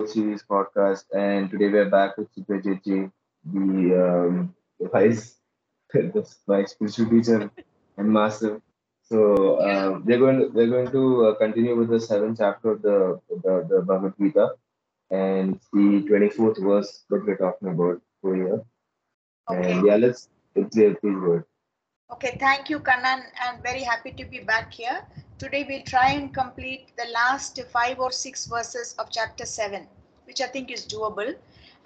Series podcast, and today we're back with Supriya Chechi, the vice, the my spiritual teacher and master. So Yeah. we're going to continue with the seventh chapter of the Bhagavad Gita, and it's the 24th verse that we're talking about over here. And Okay. yeah, let's please go ahead. Okay. Thank you, Kannan. I'm very happy to be back here. Today we'll try and complete the last 5 or 6 verses of chapter 7, which I think is doable.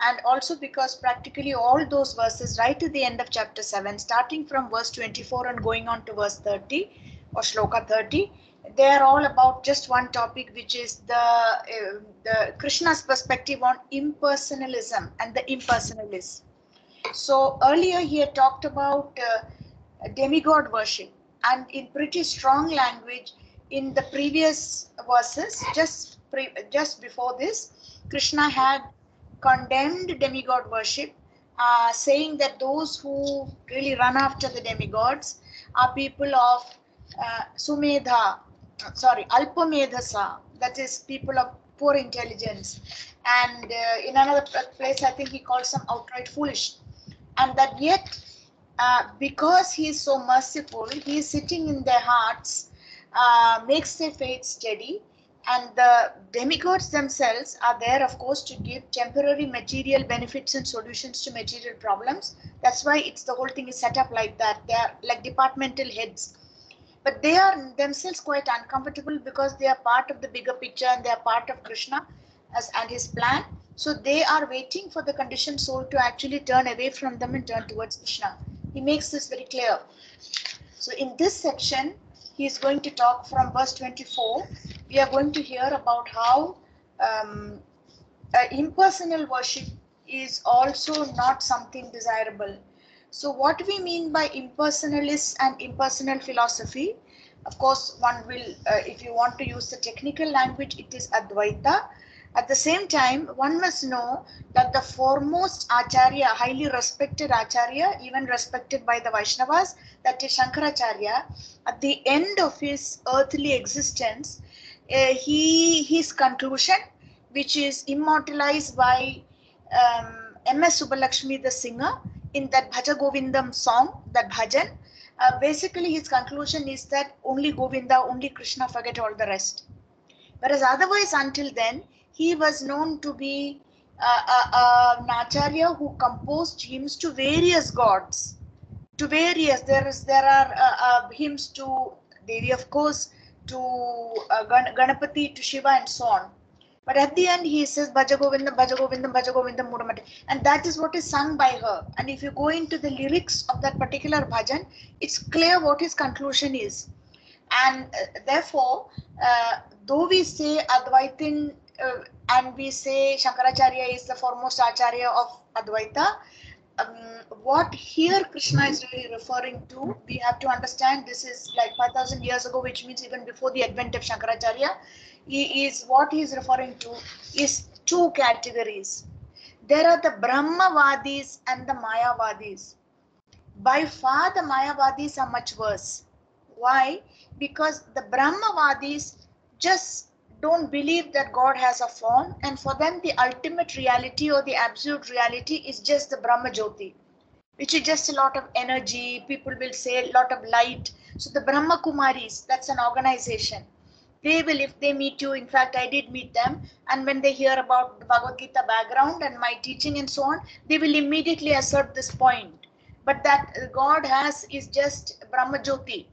And also because practically all those verses right to the end of chapter 7, starting from verse 24 and going on to verse 30 or shloka 30, they are all about just one topic, which is the Krishna's perspective on impersonalism and the impersonalists. So earlier he had talked about demigod worship, and in pretty strong language in the previous verses, just before this, Krishna had condemned demigod worship, saying that those who really run after the demigods are people of Sumedha, Alpamedhasa, that is people of poor intelligence. And in another place, I think he calls them outright foolish. And that yet, because he is so merciful, he is sitting in their hearts, makes their faith steady. And the demigods themselves are there, of course, to give temporary material benefits and solutions to material problems. That's why it's the whole thing is set up like that. They are like departmental heads, but they are themselves quite uncomfortable because they are part of the bigger picture and they are part of Krishna and his plan. So they are waiting for the conditioned soul to actually turn away from them and turn towards Krishna. He makes this very clear. So in this section, he is going to talk from verse 24. We are going to hear about how um, impersonal worship is also not something desirable. So, what we mean by impersonalist and impersonal philosophy, of course, one will, if you want to use the technical language, it is Advaita. At the same time, one must know that the foremost Acharya, highly respected Acharya, even respected by the Vaishnavas, that is Shankaracharya, at the end of his earthly existence, his conclusion, which is immortalized by M.S. Subbalakshmi, the singer, in that Bhaja Govindam song, that bhajan. Basically, his conclusion is that only Govinda, only Krishna, forget all the rest. Whereas otherwise, until then, he was known to be an acharya who composed hymns to various gods. To various, there are hymns to Devi, of course, to Ganapati, to Shiva, and so on. But at the end, he says, Bhaja Govindam, Bhaja Govindam, Bhaja Govindam, Mudamati. And that is what is sung by her. And if you go into the lyrics of that particular bhajan, it's clear what his conclusion is. And therefore, though we say Advaitin and we say Shankaracharya is the foremost Acharya of Advaita, what here Krishna is really referring to, we have to understand this is like 5,000 years ago, which means even before the advent of Shankaracharya. What he is referring to is two categories. There are the Brahmavadis and the Mayavadis. By far, the Mayavadis are much worse. Why? Because the Brahmavadis just don't believe that God has a form, and for them, the ultimate reality or the absolute reality is just the Brahma Jyoti, which is just a lot of energy. People will say a lot of light. So, the Brahma Kumaris, that's an organization. They will, if they meet you, in fact, I did meet them, and when they hear about the Bhagavad Gita background and my teaching and so on, they will immediately assert this point. But that God has is just Brahma Jyoti.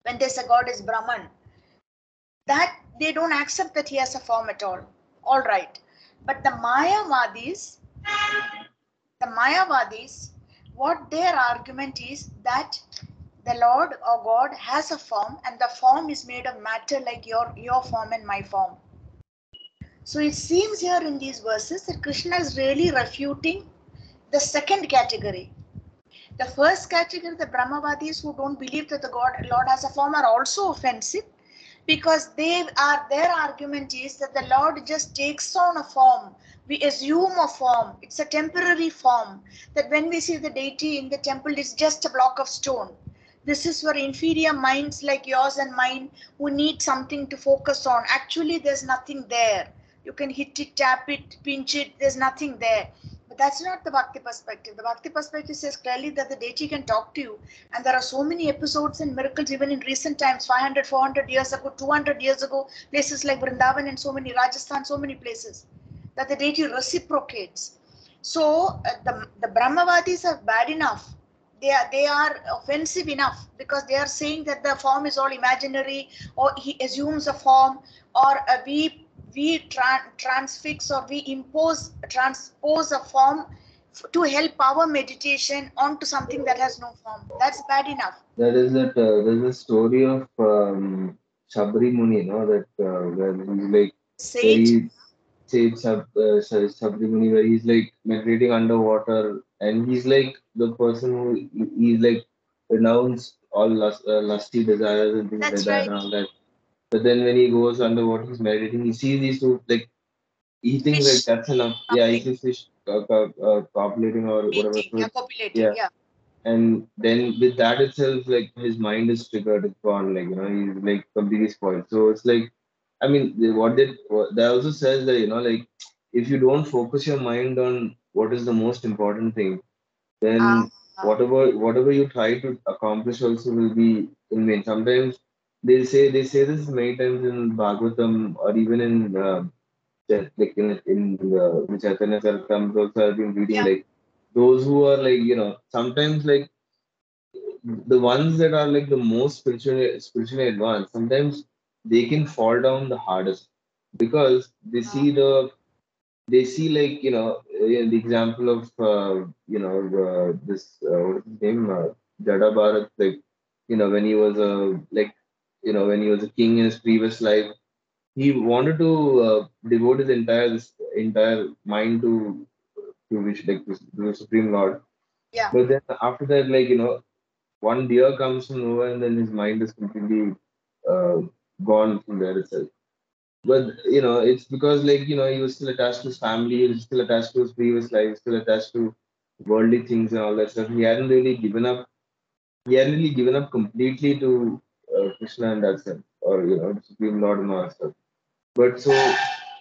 When they say God is Brahman, that they don't accept that he has a form at all. All right. But the Mayavadis, what their argument is that the Lord or God has a form, and the form is made of matter like your form and my form. So it seems here in these verses that Krishna is really refuting the second category. The first category, the Brahmavadis who don't believe that the Lord has a form, are also offensive because their argument is that the Lord just takes on a form. We assume a form. It's a temporary form. That when we see the deity in the temple, it's just a block of stone. This is for inferior minds like yours and mine who need something to focus on. Actually, there's nothing there. You can hit it, tap it, pinch it, there's nothing there. But that's not the Bhakti perspective. The Bhakti perspective says clearly that the deity can talk to you. And there are so many episodes and miracles even in recent times, 500, 400 years ago, 200 years ago, places like Vrindavan and so many, Rajasthan, so many places, that the deity reciprocates. So the Brahmavadis are bad enough. They are offensive enough because they are saying that the form is all imaginary, or he assumes a form, or we transfix or we transpose a form to help our meditation onto something that has no form. That's bad enough. There is that there's a story of Shabri Muni, that where he's like Sage. very Shabri Muni, where he's like meditating underwater, and he's like the person who he's like renounced all lusty desires and things like That's that right. and all that. But then when he goes underwater, he's meditating. He sees these two like he thinks like Fish that's enough. Yeah, he something. sees fish copulating or whatever. Mating. So Yeah, copulating. yeah, Yeah. and then with that itself, like his mind is triggered, it's gone, like he's like completely spoiled. So it's like, I mean, that also says that like if you don't focus your mind on what is the most important thing, Ah, then whatever you try to accomplish also will be in vain. Sometimes they say this many times in Bhagavatam or even in like in Chaitanya Charitamrita also I've been reading, yeah. like those who are like sometimes like the ones that are like the most spiritually advanced, sometimes they can fall down the hardest because Ah, they see like the example of this what is his name, Jada Bharat, like when he was a like when he was a king in his previous life, he wanted to devote his entire mind to wish like to the Supreme Lord, yeah. but then after that, like one deer comes from nowhere and then his mind is completely uh, gone from there itself. But it's because like he was still attached to his family, he was still attached to his previous life, he was still attached to worldly things and all that stuff. He hadn't really given up. He hadn't really given up completely to Krishna in that sense, or the Supreme Lord and all that stuff. But so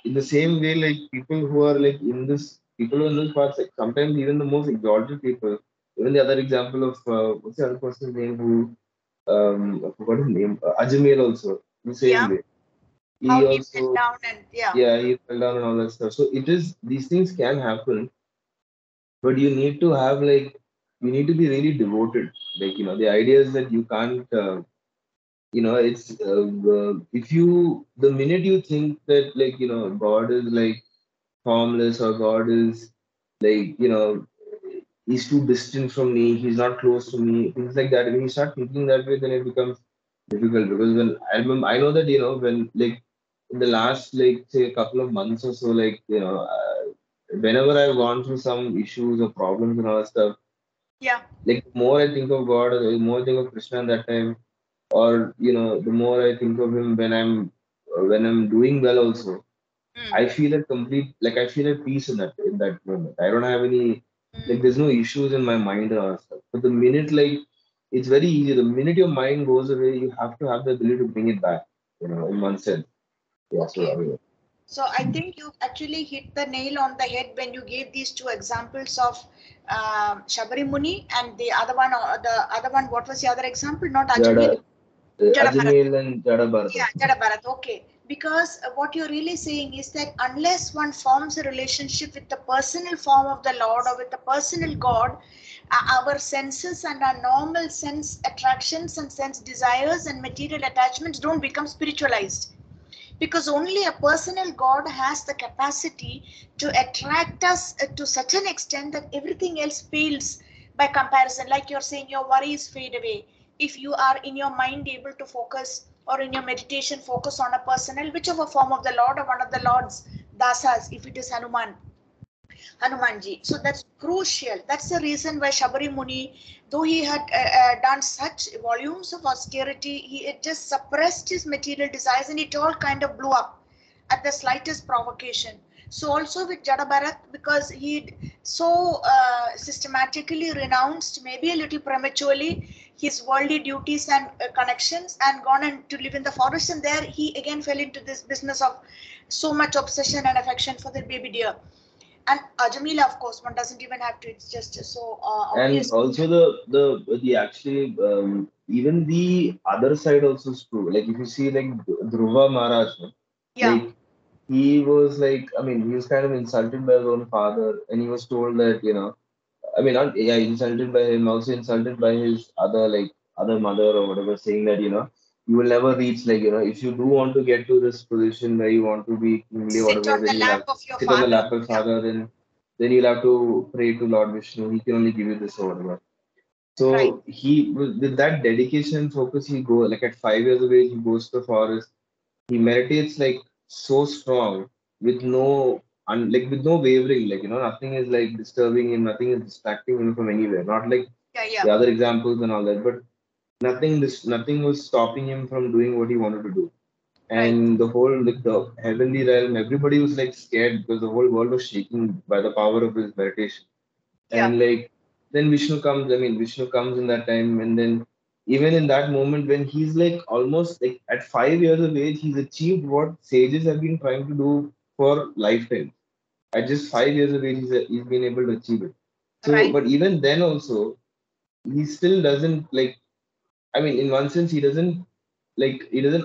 in the same way, like people who are like people who are in this path, like sometimes even the most exalted people, even the other example of what's the other person's name who I forgot his name. Ajmer also, the same Yeah. way. How He he fell also, down and yeah. yeah, he fell down and all that stuff. So it is, these things can happen, but you need to have like, you need to be really devoted. Like, the idea is that you can't, it's, if you, the minute you think that like, God is like formless or God is like, he's too distant from me, he's not close to me, things like that. When you start thinking that way, then it becomes difficult because when I remember, I know that when like in the last like say a couple of months or so, like whenever I've gone through some issues or problems and all that stuff, Yeah. like the more I think of God, or the more I think of Krishna at that time, or the more I think of Him when I'm doing well also, Mm. I feel a complete, like I feel at peace in that moment. I don't have any, like Mm. there's no issues in my mind and all that stuff. But the minute like it's very easy. The minute your mind goes away, you have to have the ability to bring it back. In one sense. Yeah. So Okay. I mean, So I think you actually hit the nail on the head when you gave these two examples of Shabari Muni and the other one. Or the other one, what was the other example? Not Jada, Ajamil, Jada. Ajamil and Jada Yeah, Bharat. Jada Bharat. Okay. Because what you're really saying is that unless one forms a relationship with the personal form of the Lord or with the personal God, our senses and our normal sense attractions and sense desires and material attachments don't become spiritualized. Because only a personal God has the capacity to attract us to such an extent that everything else fails by comparison. Like you're saying, your worries fade away if you are in your mind able to focus, or in your meditation focus on a personal, whichever form of the Lord or one of the Lord's dasas, if it is Hanumanji. So that's crucial. That's the reason why Shabari Muni, though he had done such volumes of austerity, he had just suppressed his material desires and it all kind of blew up at the slightest provocation. So also with Jada Bharat, because he so systematically renounced, maybe a little prematurely, his worldly duties and connections, and gone and to live in the forest. And there he again fell into this business of so much obsession and affection for the baby deer. And Jamila, of course, one doesn't even have to. It's just so And obvious. also the actually even the other side also is true. Like if you see like Dhruva Maharaj, no? Yeah, Like he was like, I mean, he was kind of insulted by his own father, and he was told that, I mean, not, yeah, insulted by him, also insulted by his other, like, other mother or whatever, saying that, you will never reach, like, if you do want to get to this position where you want to be kingly or sit whatever, on then the you'll lap have of your sit on the father. lap of Yeah, father, then you'll have to pray to Lord Vishnu. He can only give you this or whatever. right. So with that dedication and focus, he go like at 5 years of age, he goes to the forest. He meditates like so strong with no like with no wavering, like nothing is like disturbing him, nothing is distracting him from anywhere. Not like Yeah, yeah, the other examples and all that, but nothing was stopping him from doing what he wanted to do. right. And the whole like the heavenly realm, everybody was like scared because the whole world was shaking by the power of his meditation. Yeah, And like then Vishnu comes, I mean Vishnu comes in that time, and then even in that moment when he's like almost like at 5 years of age, he's achieved what sages have been trying to do for lifetime. At just 5 years of age, he's been able to achieve it. So, right. but even then also, he still doesn't like, I mean, in one sense, he doesn't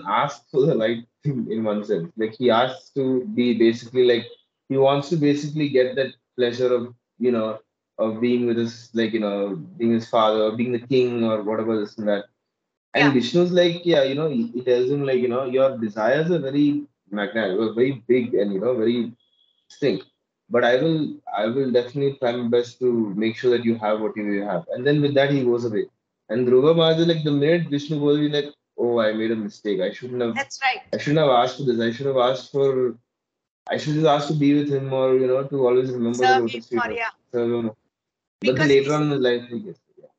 ask for the right thing in one sense. Like he asks to be basically like he wants to basically get that pleasure of you know of being with his like being his father or being the king or whatever this and that. And Yeah, Vishnu's like, yeah, he tells him like, your desires are very magnetic, very big and very stink. But I will definitely try my best to make sure that you have what you have. And then with that he goes away. And Dhruva Maharaj is like the minute Vishnu goes, he's like, oh, I made a mistake. that's right. I shouldn't have asked for this. I should just ask to be with him or to always remember the Serve him lotus feet for, of yeah. serve him. But then Because later on in his life he gets it.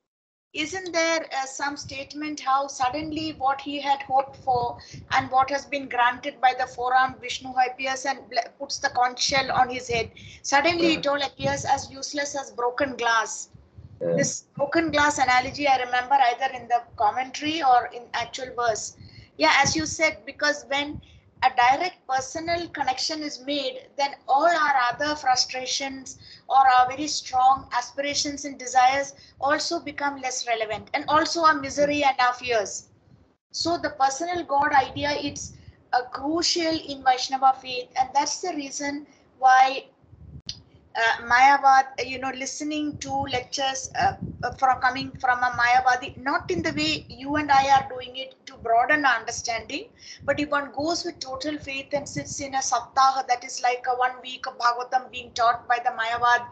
isn't there some statement how suddenly what he had hoped for and what has been granted by the four-armed Vishnu who appears and puts the conch shell on his head, suddenly Yeah. it all appears as useless as broken glass. Yeah. This broken glass analogy I remember either in the commentary or in actual verse. Yeah, as you said, because when a direct personal connection is made, then all our other frustrations or our very strong aspirations and desires also become less relevant, and also our misery and our fears. So the personal God idea, it's a crucial in Vaishnava faith, and that's the reason why Mayavad, listening to lectures from coming from a Mayavadi, not in the way you and I are doing it to broaden our understanding, but if one goes with total faith and sits in a saptaha, that is like a 1 week of Bhagavatam being taught by the Mayavad,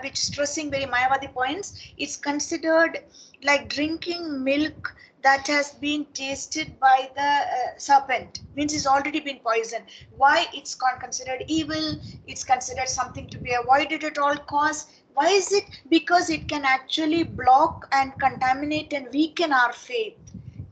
which stressing very Mayavadi points, it's considered like drinking milk that has been tasted by the serpent, means it's already been poisoned. Why it's considered evil, it's considered something to be avoided at all costs. Why is it? Because it can actually block and contaminate and weaken our faith.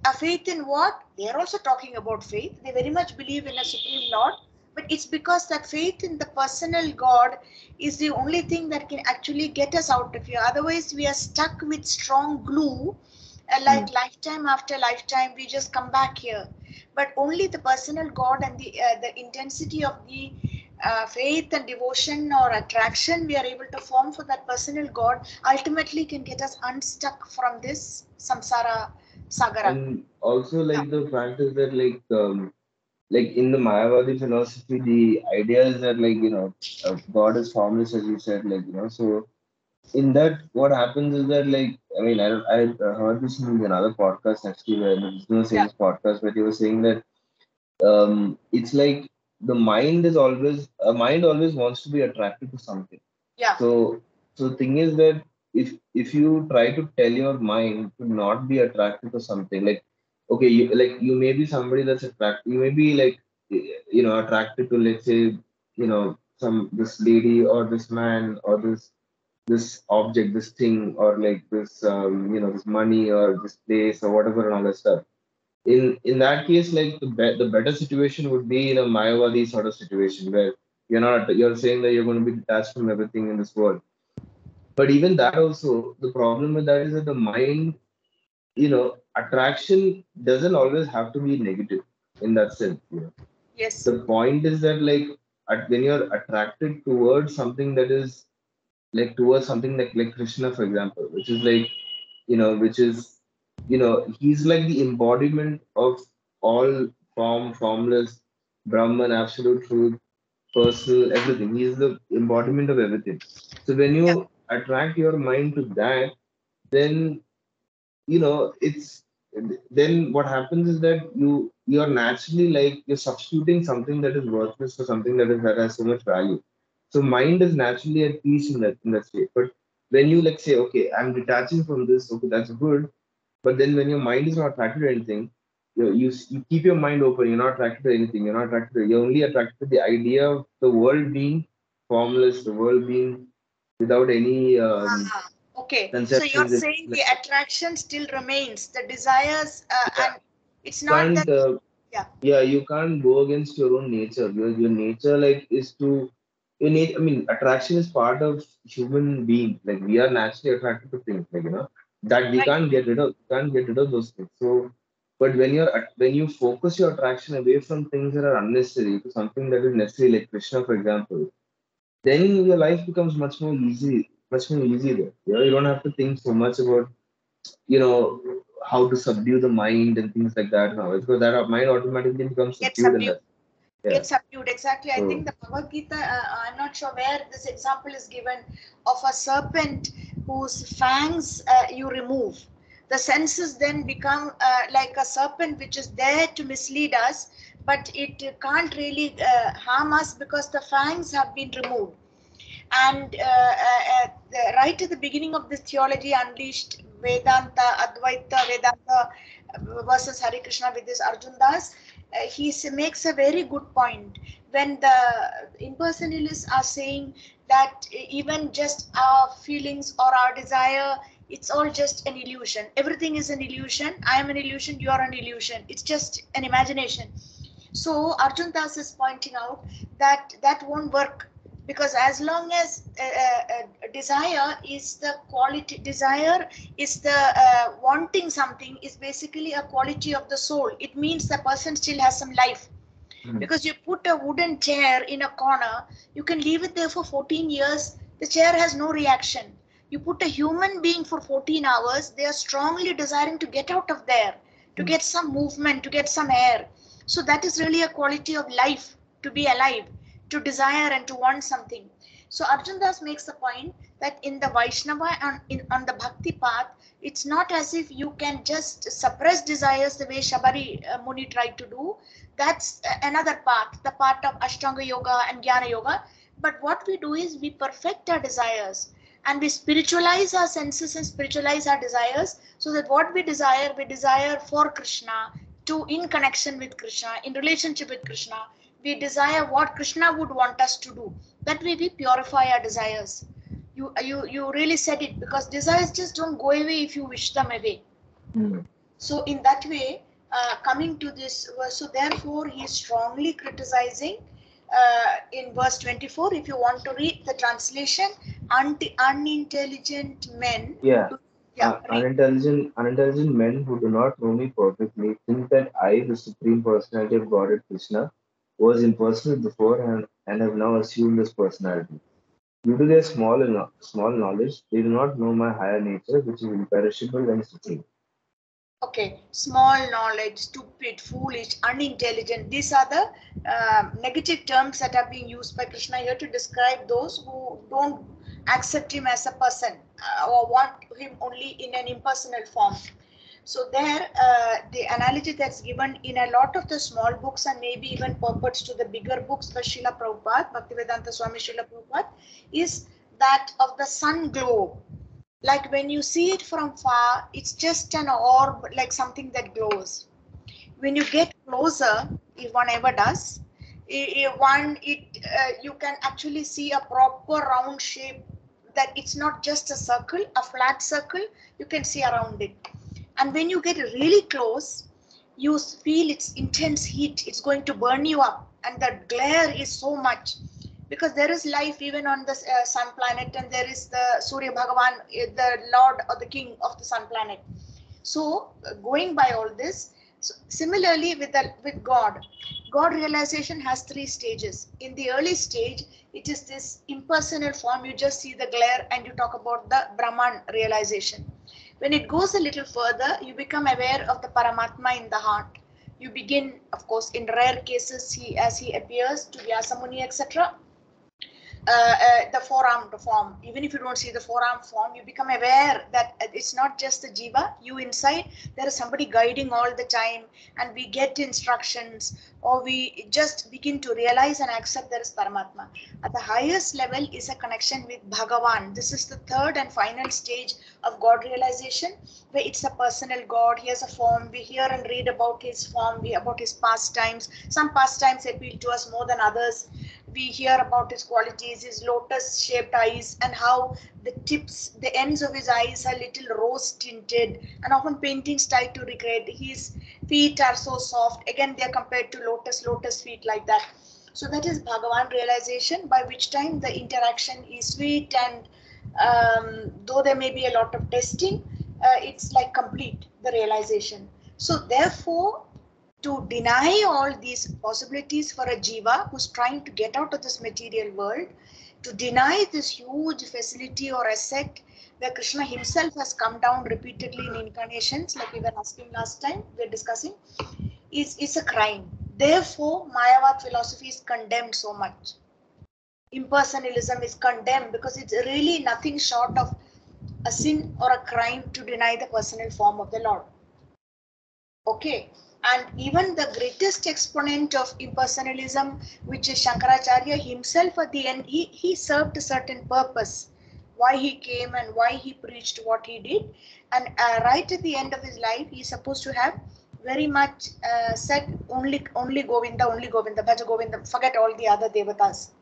A faith in what? They are also talking about faith. They very much believe in a supreme Lord, but it's because that faith in the personal God is the only thing that can actually get us out of here. Otherwise, we are stuck with strong glue, Mm. like lifetime after lifetime, we just come back here. But only the personal God and the intensity of the faith and devotion or attraction we are able to form for that personal God ultimately can get us unstuck from this samsara sagara. And also Yeah, like the fact is that like in the Mayavadi philosophy, the idea is that like God is formless, as you said, like so in that what happens is that like I mean I heard this in another podcast actually where Vishnu was saying yeah, this podcast where he was saying that it's like the mind is always a mind always wants to be attracted to something. yeah, So the thing is that if you try to tell your mind to not be attracted to something, like okay, you may be somebody that's attracted, you may be like attracted to, let's say, some this lady or this man or this object, this thing, or like this this money or this place or whatever and all that stuff. In that case, like the better situation would be in a Mayavadi sort of situation where you're saying that you're going to be detached from everything in this world. But even that also, the problem with that is that the mind attraction doesn't always have to be negative in that sense. Yes. The point is that, like, when you're attracted towards something that is like towards something like Krishna, for example, which is like, which is, he's like the embodiment of all formless, Brahman, absolute truth, personal, everything. He is the embodiment of everything. So when Yeah. you attract your mind to that, then it's then what happens is that you're naturally, like, you're substituting something that is worthless for something that has so much value. So mind is naturally at peace in that state. But when you, like, say, okay, I'm detaching from this, okay, that's good. But then when your mind is not attracted to anything, you keep your mind open. You're not attracted to anything. You're only attracted to the idea of the world being formless, the world being without any Ah, okay. So you're conceptions. saying the attraction still remains, the desires, Yeah, and it's you not that. can't. Yeah. Yeah, you can't go against your own nature. Your nature, like, is to your nature. I mean, attraction is part of human being. Like, we are naturally attracted to things, like, that we Right. can't get rid of. Can't get rid of those things. So, but when you focus your attraction away from things that are unnecessary to something that is necessary, like Krishna, for example, then your life becomes much more easy there. You don't have to think so much about how to subdue the mind and things like that now, because that mind automatically becomes Get subdued in subdued. that. Yeah. Get subdued. Exactly. I So think the Bhagavad Gita, I'm not sure where this example is given of a serpent whose fangs you remove. The senses then become like a serpent which is there to mislead us, but it can't really harm us because the fangs have been removed. And right at the beginning of this theology unleashed, Vedanta, Advaita, Vedanta versus Hare Krishna with this Arjun Das, makes a very good point when the impersonalists are saying that even just our feelings or our desire, it's all just an illusion. Everything is an illusion. I am an illusion. You are an illusion. It's just an imagination. So Arjun Das is pointing out that that won't work, because as long as desire is the quality, desire is the wanting something is basically a quality of the soul. It means the person still has some life, mhm. because you put a wooden chair in a corner, you can leave it there for 14 years, the chair has no reaction. You put a human being for 14 hours, they are strongly desiring to get out of there, to get some movement, to get some air. So that is really a quality of life, to be alive, to desire and to want something. So Arjun Das makes the point that in the Vaishnava and on the Bhakti path, it's not as if you can just suppress desires the way Shabari Muni tried to do. That's another path, the path of Ashtanga Yoga and Jnana Yoga. But what we do is we perfect our desires and we spiritualize our senses and spiritualize our desires, so that what we desire for Krishna, to in connection with Krishna, in relationship with Krishna. We desire what Krishna would want us to do. That way we purify our desires. You really said it, because desires just don't go away if you wish them away. Mhm. So in that way, coming to this verse, so therefore he is strongly criticizing in verse 24. If you want to read the translation, unintelligent men who Yeah. do, yeah, read. Unintelligent men who do not know me perfectly think that I, the Supreme Personality of Godhead Krishna, was impersonal before and have now assumed this personality. Due to their small knowledge, they do not know my higher nature, which is imperishable and supreme. Okay, small knowledge, stupid, foolish, unintelligent. These are the negative terms that are being used by Krishna here to describe those who don't accept him as a person or want him only in an impersonal form. So there, the analogy that's given in a lot of the small books and maybe even purports to the bigger books by Srila Prabhupada, Bhaktivedanta Swami Srila Prabhupada, is that of the sun globe. Like when you see it from far, it's just an orb, like something that glows. When you get closer, if one ever does, you can actually see a proper round shape, that it's not just a circle, a flat circle, you can see around it. And when you get really close, you feel its intense heat, it's going to burn you up, and the glare is so much, because there is life even on the sun planet, and there is the Surya Bhagavan, the lord or the king of the sun planet. So going by all this, so similarly with God realization has three stages. In the early stage, it is this impersonal form. You just see the glare and you talk about the Brahman realization. When it goes a little further, you become aware of the Paramatma in the heart. You begin, of course, in rare cases, as he appears to Vyasamuni, etc. The forearm form. Even if you don't see the forearm form, you become aware that it's not just the jiva, you inside, there is somebody guiding all the time, and we get instructions, or we just begin to realize and accept there is Paramatma. At the highest level is a connection with Bhagavan. This is the third and final stage of God realization, where it's a personal God. He has a form. We hear and read about his form, about his pastimes. Some pastimes appeal to us more than others. We hear about his qualities, his lotus shaped eyes, and how the ends of his eyes are little rose tinted, and often paintings try to recreate. His feet are so soft. Again, they are compared to lotus feet, like that. So that is Bhagavan realization, by which time the interaction is sweet, and though there may be a lot of testing, it's like complete, the realization. So therefore, to deny all these possibilities for a jiva who's trying to get out of this material world, to deny this huge facility or asset where Krishna himself has come down repeatedly in incarnations, like we were asking last time, we were discussing, is a crime. Therefore, Mayavad philosophy is condemned so much. Impersonalism is condemned because it's really nothing short of a sin or a crime to deny the personal form of the Lord. Okay, and even the greatest exponent of impersonalism, which is Shankaracharya himself, at the end, he served a certain purpose, why he came and why he preached what he did. And right at the end of his life, he's supposed to have very much said only Govinda, Bhaja Govinda, forget all the other devatas.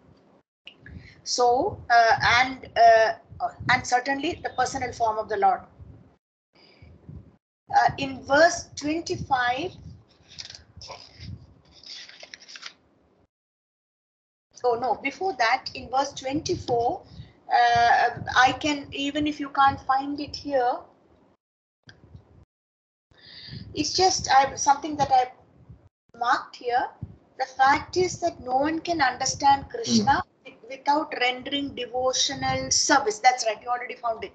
So, and certainly the personal form of the Lord. In verse 25, oh no, before that, in verse 24, I can, even if you can't find it here, it's just something that I've marked here. The fact is that no one can understand Krishna without rendering devotional service. That's right, you already found it.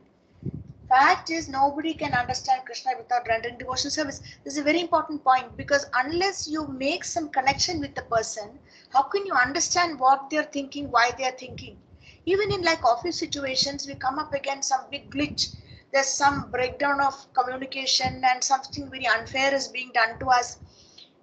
Fact is, nobody can understand Krishna without rendering devotional service. This is a very important point, because unless you make some connection with the person, how can you understand what they're thinking, why they're thinking? Even in like office situations, we come up against some big glitch. There's some breakdown of communication and something very unfair is being done to us.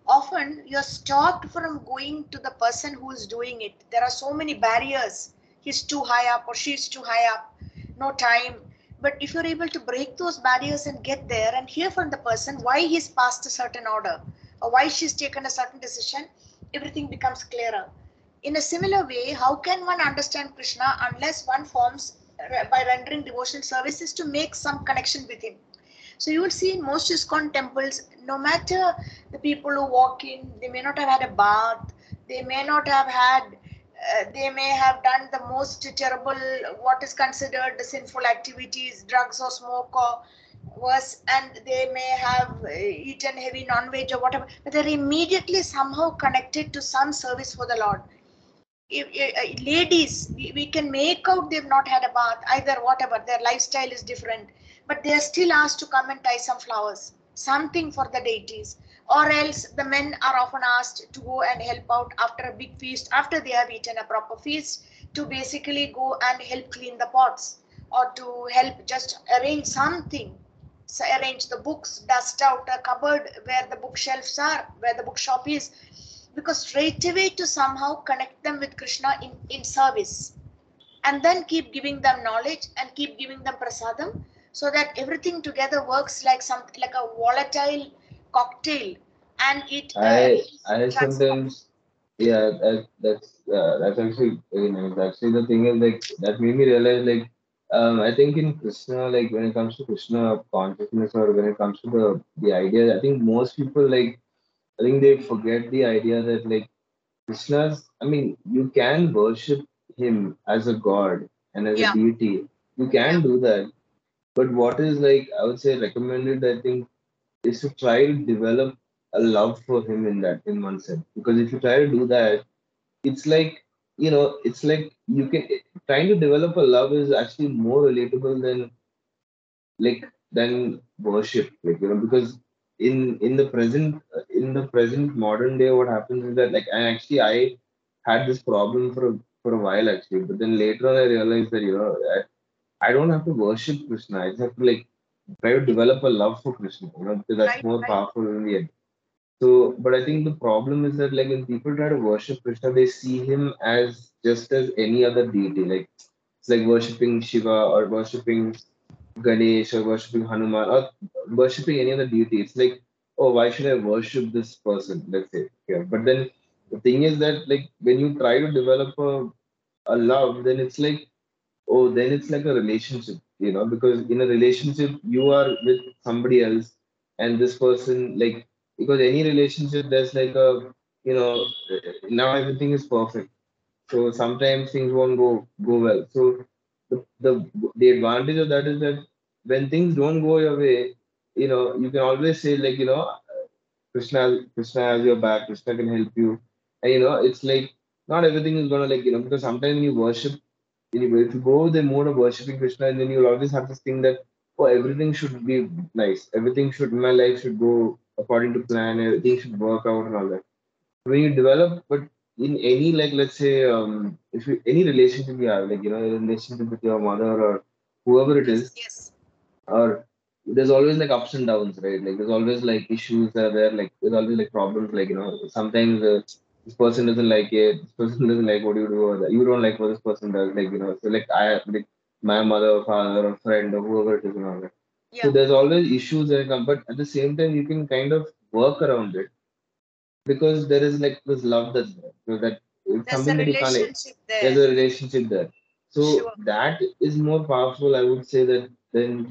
Often you're stopped from going to the person who is doing it. There are so many barriers. He's too high up or she's too high up, no time. But if you're able to break those barriers and get there and hear from the person why he's passed a certain order or why she's taken a certain decision, everything becomes clearer. In a similar way, how can one understand Krishna unless one forms, by rendering devotional services, to make some connection with him? So you will see in most ISKCON temples, no matter the people who walk in, they may not have had a bath, they may not have had, they may have done the most terrible, what is considered the sinful activities, drugs or smoke or worse, and they may have eaten heavy non-veg or whatever, but they're immediately somehow connected to some service for the Lord. Ladies, we can make out they've not had a bath, either whatever, their lifestyle is different, but they are still asked to come and tie some flowers, something for the deities. Or else the men are often asked to go and help out after a big feast, after they have eaten a proper feast, to basically go and help clean the pots, or to help just arrange something. So arrange the books, dust out a cupboard where the bookshelves are, where the bookshop is, because straight away to somehow connect them with Krishna in service, and then keep giving them knowledge and keep giving them prasadam, so that everything together works like something like a volatile cocktail, and it I transforms. sometimes, yeah, that's actually very nice. Actually, the thing is like that made me realize like I think in Krishna, like when it comes to Krishna consciousness, or when it comes to the idea, I think most people like, I think they forget the idea that like Krishna's, I mean, you can worship him as a god and as a Yeah, deity. You yeah, can do that. But what is like, I would say recommended, I think, is to try to develop a love for him in one sense. Because if you try to do that, it's like, it's like you can trying to develop a love is actually more relatable like than worship, because in the present modern day, what happens is that, like, and actually I had this problem for a while actually, but then later on I realized that, I don't have to worship Krishna. I just have to, like, try to develop a love for Krishna, because that's Right, more right. powerful in the end. So, but I think the problem is that, like, when people try to worship Krishna, they see him as just as any other deity. Like, it's like worshipping Shiva or worshipping Ganesh or worshipping Hanuman or worshipping any other deity. It's like, oh, why should I worship this person? Let's say. Yeah. But then the thing is that, like, when you try to develop a love, then it's like, oh, then it's like a relationship, because in a relationship you are with somebody else, and this person, like, because any relationship, there's like now everything is perfect, so sometimes things won't go well. So the advantage of that is that when things don't go your way, you can always say, like, Krishna has your back. Krishna can help you. And it's like not everything is gonna, like, because sometimes when you worship, if you go the mode of worshiping Krishna, and then you'll always have this thing that, oh, everything should be nice. Everything should my life should go according to plan. Everything should work out and all that. When you develop, but in any, like, let's say, if you any relationship you have, like, a relationship with your mother or whoever it Yes, is, yes. or there's always like ups and downs, right? Like, there's always like issues that are there, like there's always like problems, like, sometimes this person doesn't like it, this person doesn't like what you do, or that you don't like what this person does, like, so like like my mother or father or friend or whoever it is and all that. So Yeah. there's always issues that come, but at the same time you can kind of work around it, because there is like this love that's there. So that it's There's a something that you can't, like, relationship there's there. a relationship there. So Sure. that is more powerful, I would say, that than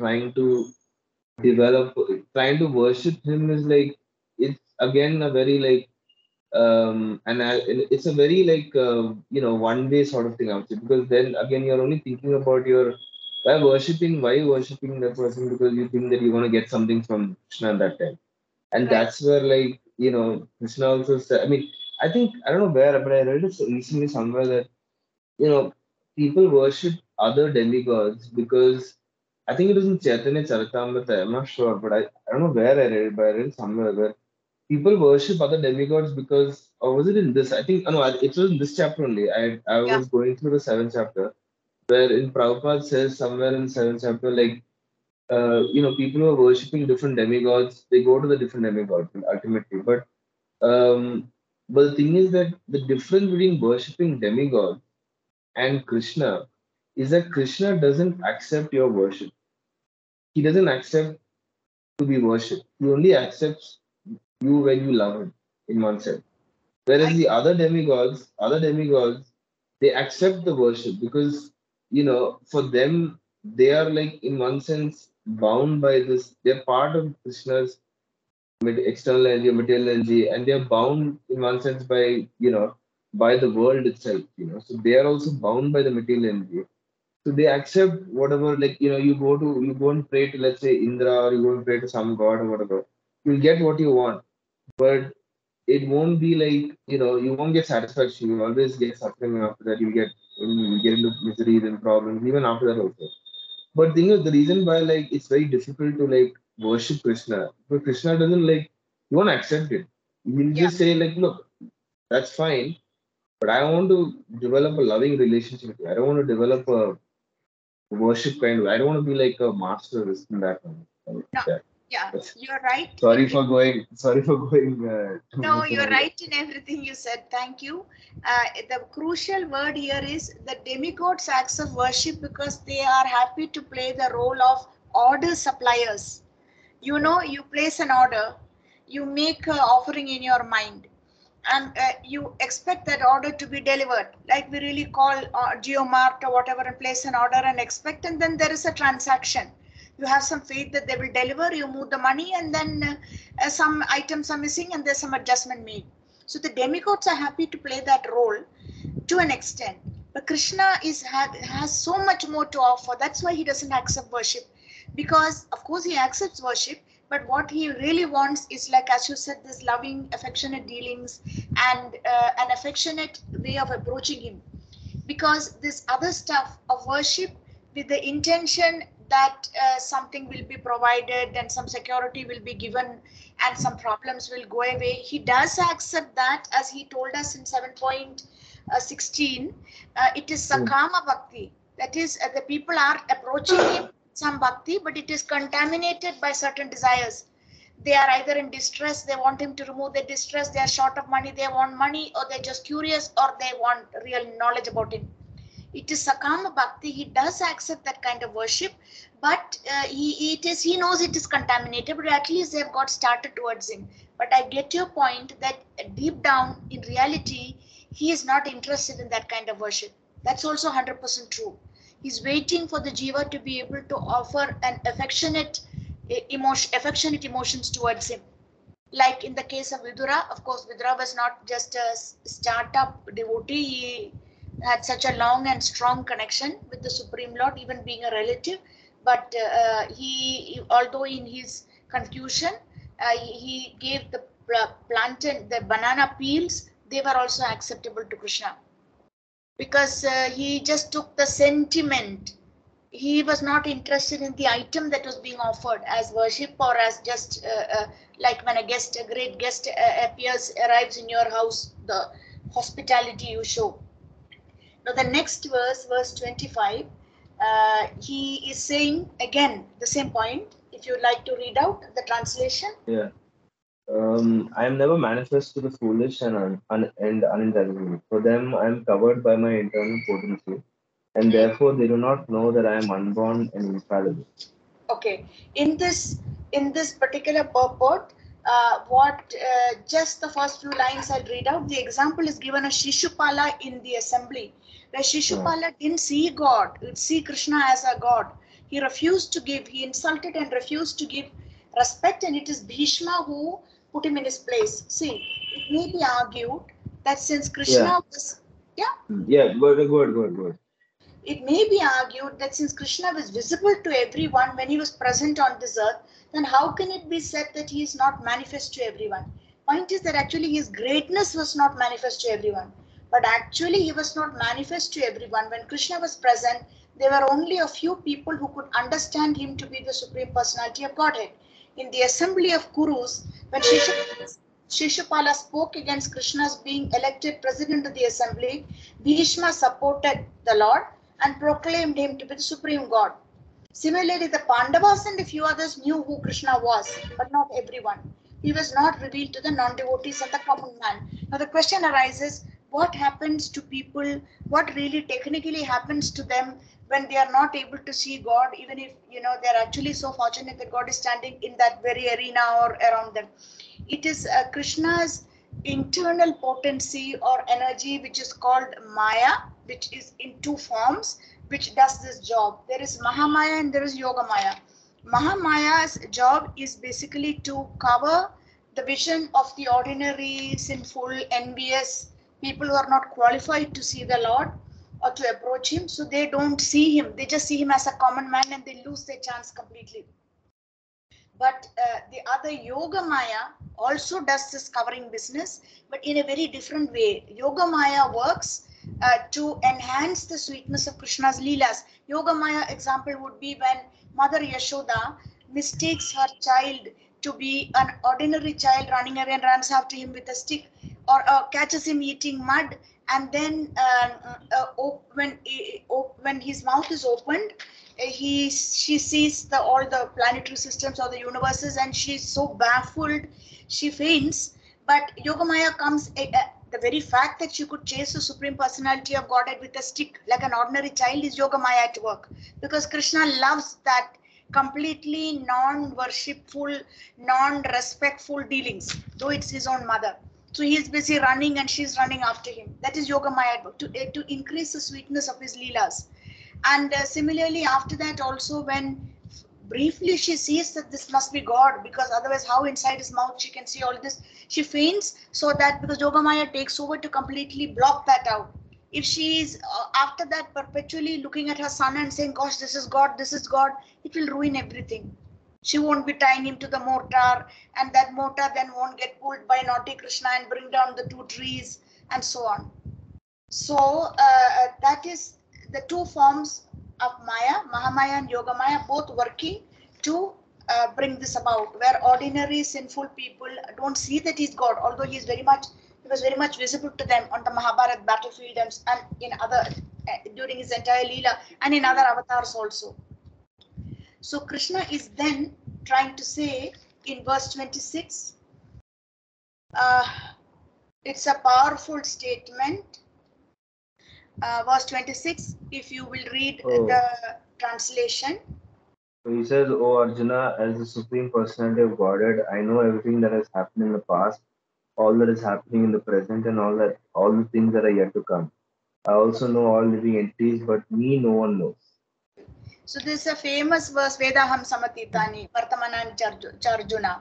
develop trying to worship him is like, it's again a very, like, and it's a very, like, one way sort of thing, I would say, because then again you're only thinking about your why you worshiping that person, because you think that you're going to get something from Krishna at that time. And Right. that's where, like, Krishna also said, I mean, I think, I don't know where, but I read it recently somewhere that, you know people worship other demigods because, I think it was in Chaitanya Charitamrita, I'm not sure, but I don't know where I read it, but I read it somewhere where people worship other demigods because, or was it in this? I think, no, it was in this chapter only. I Yeah. was going through the seventh chapter, where in Prabhupada says somewhere in the seventh chapter, like, people who are worshipping different demigods, they go to the different demigods ultimately. Um, but the thing is that the difference between worshipping demigods and Krishna is that Krishna doesn't accept your worship. He doesn't accept to be worshipped. He only accepts you when you love him, in one sense. Whereas I the other demigods, they accept the worship because, for them, they are, like, in one sense bound by this. They're part of Krishna's external energy, material energy, and they're bound in one sense by the world itself. So they are also bound by the material energy. So they accept whatever, like, you go and pray to, let's say, Indra, or you go and pray to some god or whatever. You'll get what you want, but it won't be like, you won't get satisfaction. You'll always get suffering after that. You get into miseries and problems even after that also. But thing is, the reason why, like, it's very difficult to, like, worship Krishna, but Krishna doesn't, like, he won't accept it. He'll Yeah. just say, like, look, that's fine, but I want to develop a loving relationship with you. I don't want to develop a worship kind of. I don't want to be like a master of this and that. No. Yeah. Yeah. That's- You're right. Sorry for going too No, much and you're all that. right in everything you said. Thank you. The crucial word here is the demigods acts of worship because they are happy to play the role of order suppliers. You place an order, you make an offering in your mind, and you expect that order to be delivered. Like we really call GeoMart or whatever and place an order and expect, and then there is a transaction. You have some faith that they will deliver, you move the money, and then some items are missing and there's some adjustment made. So the demigods are happy to play that role to an extent. But Krishna has so much more to offer. That's why he doesn't accept worship. Because, of course, he accepts worship, But what he really wants is, like as you said, this loving, affectionate dealings and an affectionate way of approaching him. Because this other stuff of worship with the intention that something will be provided and some security will be given and some problems will go away, he does accept that, as he told us in 7.16. It is Mm. sakama bhakti, that is the people are approaching him some bhakti, but it is contaminated by certain desires. They are either in distress, they want him to remove their distress, they are short of money, they want money, or they're just curious, or they want real knowledge about him. It is sakama bhakti. He does accept that kind of worship, but he knows it is contaminated, but at least they've got started towards him. But I get your point that deep down in reality he is not interested in that kind of worship. That's also 100% true. He's waiting for the jiva to be able to offer an affectionate emotions towards him. Like in the case of Vidura, of course, Vidura was not just a startup devotee. He had such a long and strong connection with the Supreme Lord, even being a relative. But although in his confusion, he gave the plantain, the banana peels, they were also acceptable to Krishna, because he just took the sentiment. He was not interested in the item that was being offered as worship, or as just like when a great guest arrives in your house, the hospitality you show. Now the next verse, verse 25, he is saying again the same point. If you'd like to read out the translation. Yeah. I am never manifest to the foolish and and unintelligent. For them, I am covered by my internal potency, and Hmm. therefore they do not know that I am unborn and infallible. Okay, in this particular purport, what just the first few lines I'll read out. The example is given as Shishupala in the assembly, where Uh, Shishupala didn't see God, didn't see Krishna as a god. He refused to give. He insulted and refused to give respect, and it is Bhishma who put him in his place. See, it may be argued that since yeah, Krishna was, yeah, yeah, good. it may be argued that since Krishna was visible to everyone when he was present on this earth, then how can it be said that he is not manifest to everyone? Point is that actually his greatness was not manifest to everyone, but actually he was not manifest to everyone. When Krishna was present, there were only a few people who could understand him to be the Supreme Personality of Godhead. In the assembly of Kurus, when Shishupala spoke against Krishna's being elected president of the assembly, Bhishma supported the Lord and proclaimed him to be the supreme god. Similarly, the Pandavas and a few others knew who Krishna was, but not everyone. He was not revealed to the non-devotees and the common man. Now the question arises, what happens to people, what really technically happens to them when they are not able to see God, even if they're actually so fortunate that God is standing in that very arena or around them. It is Krishna's internal potency or energy, which is called Maya, which is in two forms, which does this job. There is Mahamaya and there is Yogamaya. Mahamaya's job is basically to cover the vision of the ordinary, sinful, envious people who are not qualified to see the Lord or to approach Him. So they don't see Him. They just see Him as a common man and they lose their chance completely. But the other Yoga Maya also does this covering business, but in a very different way. Yoga Maya works to enhance the sweetness of Krishna's Leelas. Yoga Maya example would be when Mother Yashoda mistakes her child to be an ordinary child running away and runs after him with a stick, or catches him eating mud, and then when his mouth is opened, she sees all the planetary systems or the universes, and she's so baffled she faints. But Yogamaya comes, the very fact that she could chase the Supreme Personality of Godhead with a stick like an ordinary child is Yogamaya at work, because Krishna loves that completely non-worshipful, non-respectful dealings, though it's his own mother. So he is busy running and she's running after him. That is Yogamaya at work, to increase the sweetness of his leelas. And similarly, after that, also, when briefly she sees that this must be God, because otherwise, how inside his mouth she can see all this, she faints, so that because Yogamaya takes over to completely block that out. If she is after that perpetually looking at her son and saying, "Gosh, this is God, it will ruin everything." She won't be tying him to the mortar, and that mortar then won't get pulled by naughty Krishna and bring down the two trees, and so on. So that is the two forms of Maya, Mahamaya and Yogamaya, both working to bring this about, where ordinary sinful people don't see that he's God, although he was very much visible to them on the Mahabharat battlefield and in other during his entire Leela and in other avatars also. So Krishna is then trying to say in verse 26, uh, it's a powerful statement. Verse 26, if you will read Oh, the translation. so he says, "O Arjuna, as the supreme personality of Godhead, I know everything that has happened in the past, all that is happening in the present, and all the things that are yet to come. I also know all living entities, but me no one knows." So this is a famous verse, Vedaham Samatitani, Vartamanan Charjuna.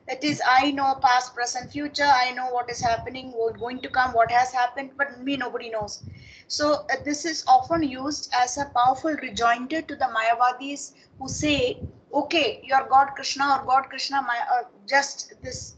That is, I know past, present, future. I know what is happening, what's going to come, what has happened, but me nobody knows. So this is often used as a powerful rejoinder to the Mayavadis who say, okay, your God Krishna or God Krishna, just this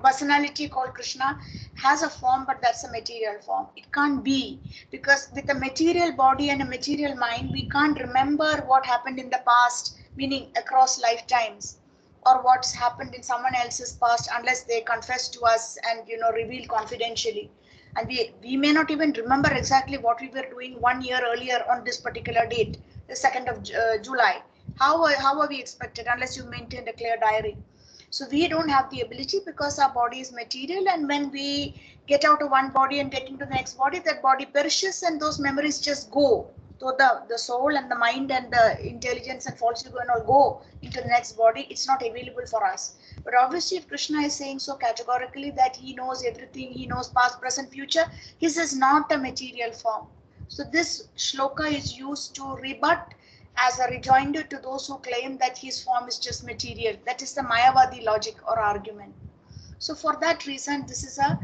personality called Krishna has a form, but that's a material form. It can't be, because with a material body and a material mind, we can't remember what happened in the past, meaning across lifetimes, or what's happened in someone else's past, unless they confess to us and reveal confidentially. And we may not even remember exactly what we were doing 1 year earlier on this particular date, the 2nd of July. How are we expected unless you maintained a clear diary? So we don't have the ability, because our body is material, and when we get out of one body and get into the next body, that body perishes and those memories just go. So the soul and the mind and the intelligence and false ego and all go into the next body. It's not available for us. But obviously, if Krishna is saying so categorically that he knows everything, he knows past, present, future, his is not a material form. So this shloka is used to rebut, as a rejoinder to those who claim that his form is just material. That is the Mayavadi logic or argument. So for that reason, this is a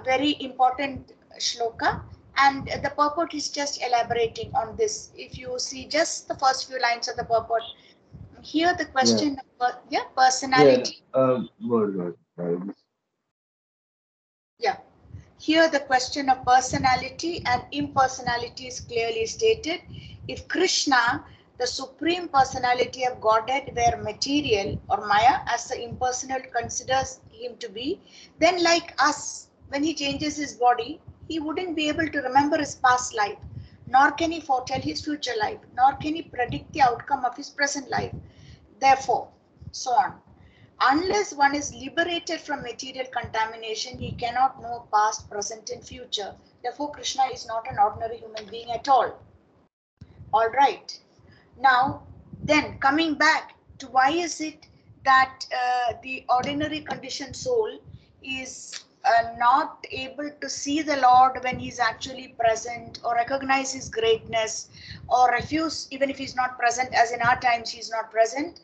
very important shloka, and the purport is just elaborating on this. If you see just the first few lines of the purport, here the Yeah, question of yeah. personality. Good. Yeah. Here the question of personality and impersonality is clearly stated. If Krishna, the supreme personality of Godhead, were material or Maya, as the impersonal considers him to be, then like us, when he changes his body, he wouldn't be able to remember his past life, nor can he foretell his future life, nor can he predict the outcome of his present life. Therefore, so on. Unless one is liberated from material contamination, he cannot know past, present, and future. Therefore, Krishna is not an ordinary human being at all. All right. Now, then coming back to why is it that the ordinary conditioned soul is not able to see the Lord when he's actually present, or recognize his greatness, or refuse, even if he's not present, as in our times he's not present.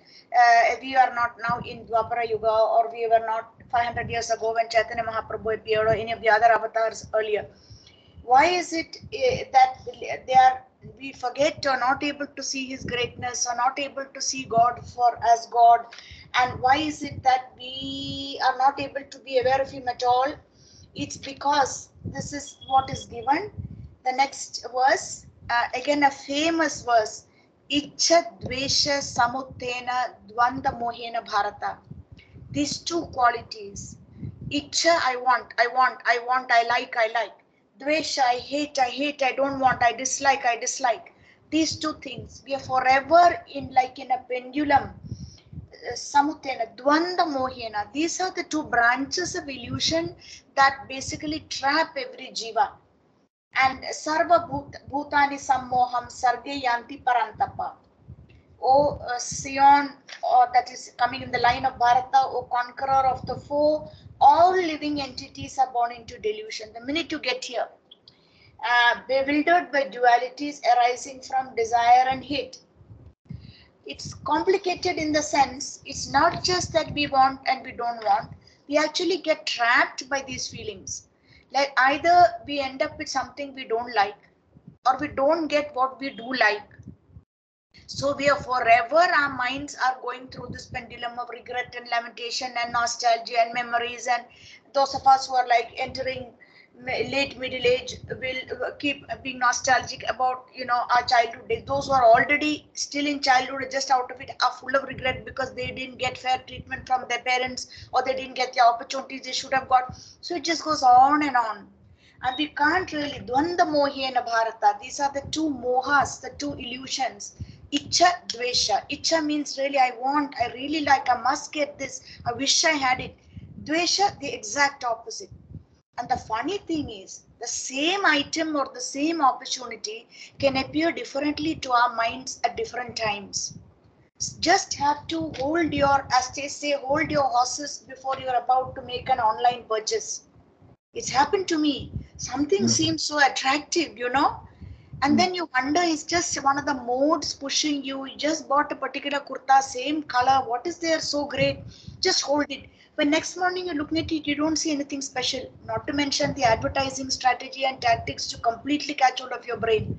We are not now in Dwapara Yuga, or we were not 500 years ago when Chaitanya Mahaprabhu appeared, or any of the other avatars earlier. Why is it that we forget, or not able to see his greatness, or not able to see God for as God? And why is it that we are not able to be aware of him at all? It's because this is what is given. The next verse, again a famous verse, Ichha Dvesha Samuttena Dvanda Mohena Bharata. These two qualities, Ichha, I like, Dvesha, I hate, I don't want, I dislike. These two things, we are forever in a pendulum. Samutena, Dvanda Mohena. These are the two branches of illusion that basically trap every jiva. And Sarva Bhutani Sammoham Sarge Yanti Parantapa. O Sion, or that is coming in the line of Bharata, O conqueror of the foe, all living entities are born into delusion. The minute you get here, bewildered by dualities arising from desire and hate. It's complicated in the sense, it's not just that we want and we don't want, we actually get trapped by these feelings. Like either we end up with something we don't like, or we don't get what we do like. So we are forever, our minds are going through this pendulum of regret and lamentation and nostalgia and memories. And those of us who are like entering late middle age will keep being nostalgic about, our childhood days. Those who are already still in childhood, just out of it, are full of regret because they didn't get fair treatment from their parents, or they didn't get the opportunities they should have got. So it just goes on and on. And we can't really, Dvanda Mohi and Bharata, these are the two mohas, the two illusions. Icha, Dvesha. Icha means really I want, I really like, I must get this, I wish I had it. Dvesha, the exact opposite. And the funny thing is, the same item or the same opportunity can appear differently to our minds at different times. Just have to hold your, as they say, hold your horses before you're about to make an online purchase. It's happened to me. Something Mm, seems so attractive, and mm, then you wonder, it's just one of the modes pushing you. You just bought a particular kurta, same color. What is there so great? Just hold it. When next morning you're looking at it, you don't see anything special. Not to mention the advertising strategy and tactics to completely catch hold of your brain.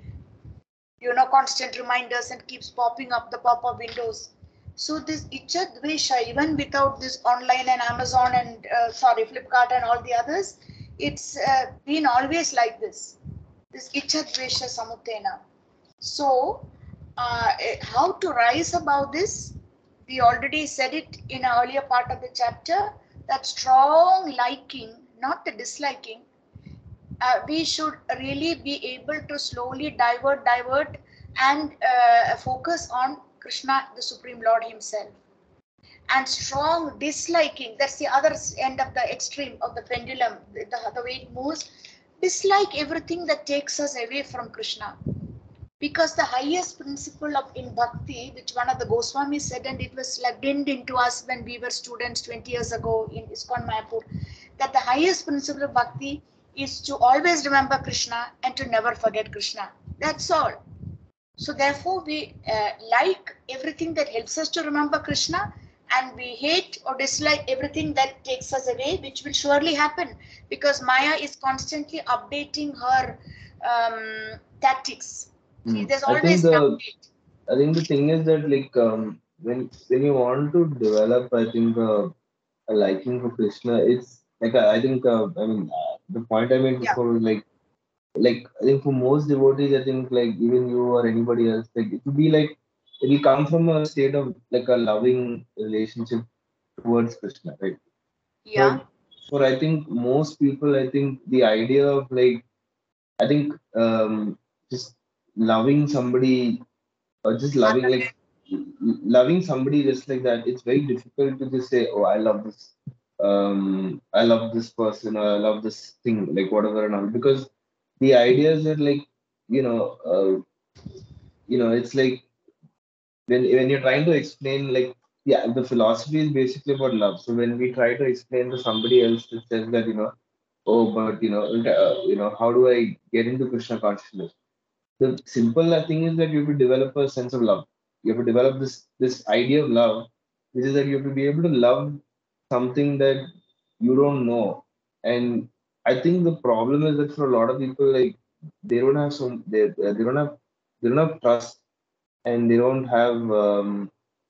Constant reminders and keeps popping up the pop-up windows. So this Icha Dvesha, even without this online and Amazon and Flipkart and all the others, it's been always like this Icha Dvesha Samutena. So, how to rise above this? We already said it in an earlier part of the chapter, that strong liking, not the disliking. We should really be able to slowly divert, and focus on Krishna, the Supreme Lord Himself. And strong disliking, that's the other end of the extreme of the pendulum, the way it moves. Dislike everything that takes us away from Krishna. Because the highest principle of in bhakti, which one of the Goswamis said, and it was like dinned into us when we were students 20 years ago in ISKCON Mayapur, that the highest principle of bhakti is to always remember Krishna and to never forget Krishna. That's all. So therefore, we like everything that helps us to remember Krishna, and we hate or dislike everything that takes us away, which will surely happen because Maya is constantly updating her tactics. See, mm. there's I think always an the update. I think the thing is that like when you want to develop, I think a liking for Krishna, it's like I think I mean the point I made Yeah. before was like I think for most devotees, I think like even you or anybody else, like it would be like it will come from a state of like a loving relationship towards Krishna, right? Yeah. But for I think most people, I think the idea of like I think just loving somebody or just loving Other like loving somebody just like that, it's very difficult to just say, oh, I love this person or I love this thing, like whatever and all, because the idea is that like you know it's like when you're trying to explain like yeah, the philosophy is basically about love. So when we try to explain to somebody else, it says that oh, but how do I get into Krishna consciousness? The simple thing is that you have to develop a sense of love. You have to develop this idea of love, which is that you have to be able to love something that you don't know. And I think the problem is that for a lot of people, like they don't have some they don't have trust, and they don't have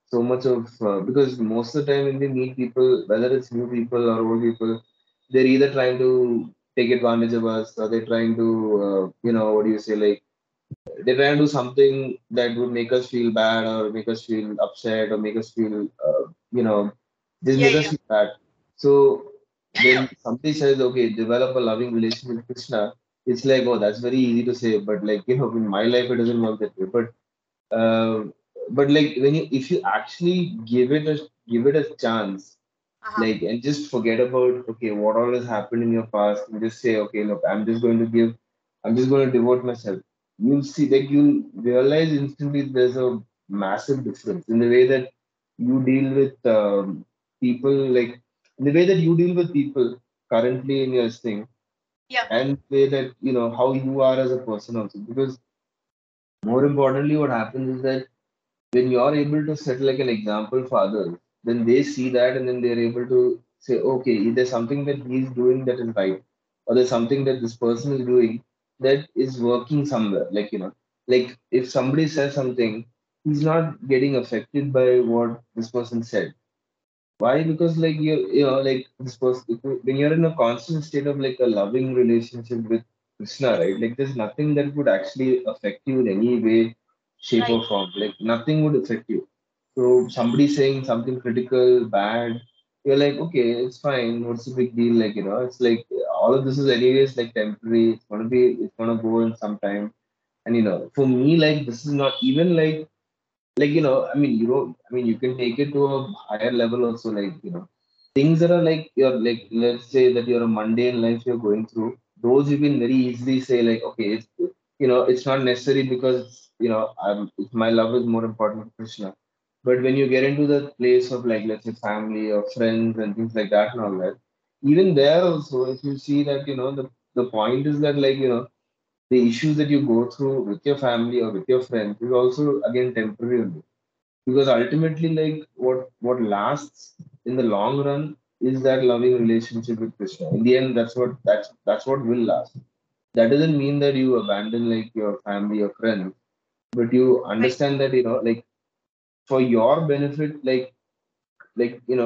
so much of because most of the time when they meet people, whether it's new people or old people, they're either trying to take advantage of us or they're trying to what do you say, like they're trying to do something that would make us feel bad or make us feel upset or make us feel just Yeah, make us yeah. feel bad. So when somebody says, okay, develop a loving relationship with Krishna, it's like, oh, that's very easy to say, but like in my life it doesn't work that way. Uh, but like when you if you actually give it a chance, Uh-huh. like and just forget about okay what all has happened in your past and just say okay, look, I'm just going to devote myself. You'll see, like you'll realize instantly there's a massive difference in the way that you deal with people, like in the way that you deal with people currently in your thing, Yeah. and the way that how you are as a person also. Because more importantly, what happens is that when you're able to set like an example for others, then they see that and then they're able to say, okay, there's something that he's doing that is right, or there's something that this person is doing that is working somewhere. Like if somebody says something, he's not getting affected by what this person said. Why? Because like like this person, when you're in a constant state of like a loving relationship with Krishna, right? Like there's nothing that would actually affect you in any way, shape Right. or form. Like nothing would affect you. So somebody saying something critical, bad, you're like, okay, it's fine. What's the big deal? Like, it's like all of this is anyways like temporary. It's gonna go in some time. And for me, like this is not even like I mean you can take it to a higher level also, like things that are like you're like, let's say that you're a mundane life you're going through, those you can very easily say like, okay, it's not necessary because my love is more important to Krishna. But when you get into the place of like, let's say, family or friends and things like that and all that, even there also, if you see that the point is that like the issues that you go through with your family or with your friends is also again temporary only. Because ultimately, like what lasts in the long run is that loving relationship with Krishna. In the end, that's what will last. That doesn't mean that you abandon like your family or friends, but you Right. understand that like for your benefit,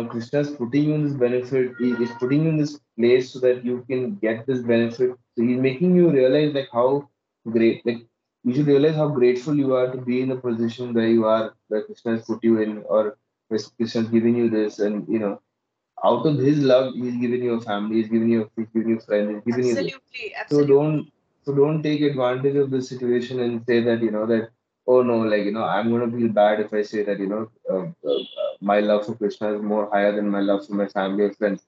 Krishna's putting you in this benefit. He is putting you in this place so that you can get this benefit. So he's making you realize like how great, like you should realize how grateful you are to be in the position where you are, where Krishna has put you in, or where Krishna has given you this. And out of his love, he's given you a family, he's given you friends, he's given you this. Absolutely. So Absolutely. don't take advantage of the situation and say that that, oh no, like I'm gonna feel bad if I say that my love for Krishna is more higher than my love for my family or friends.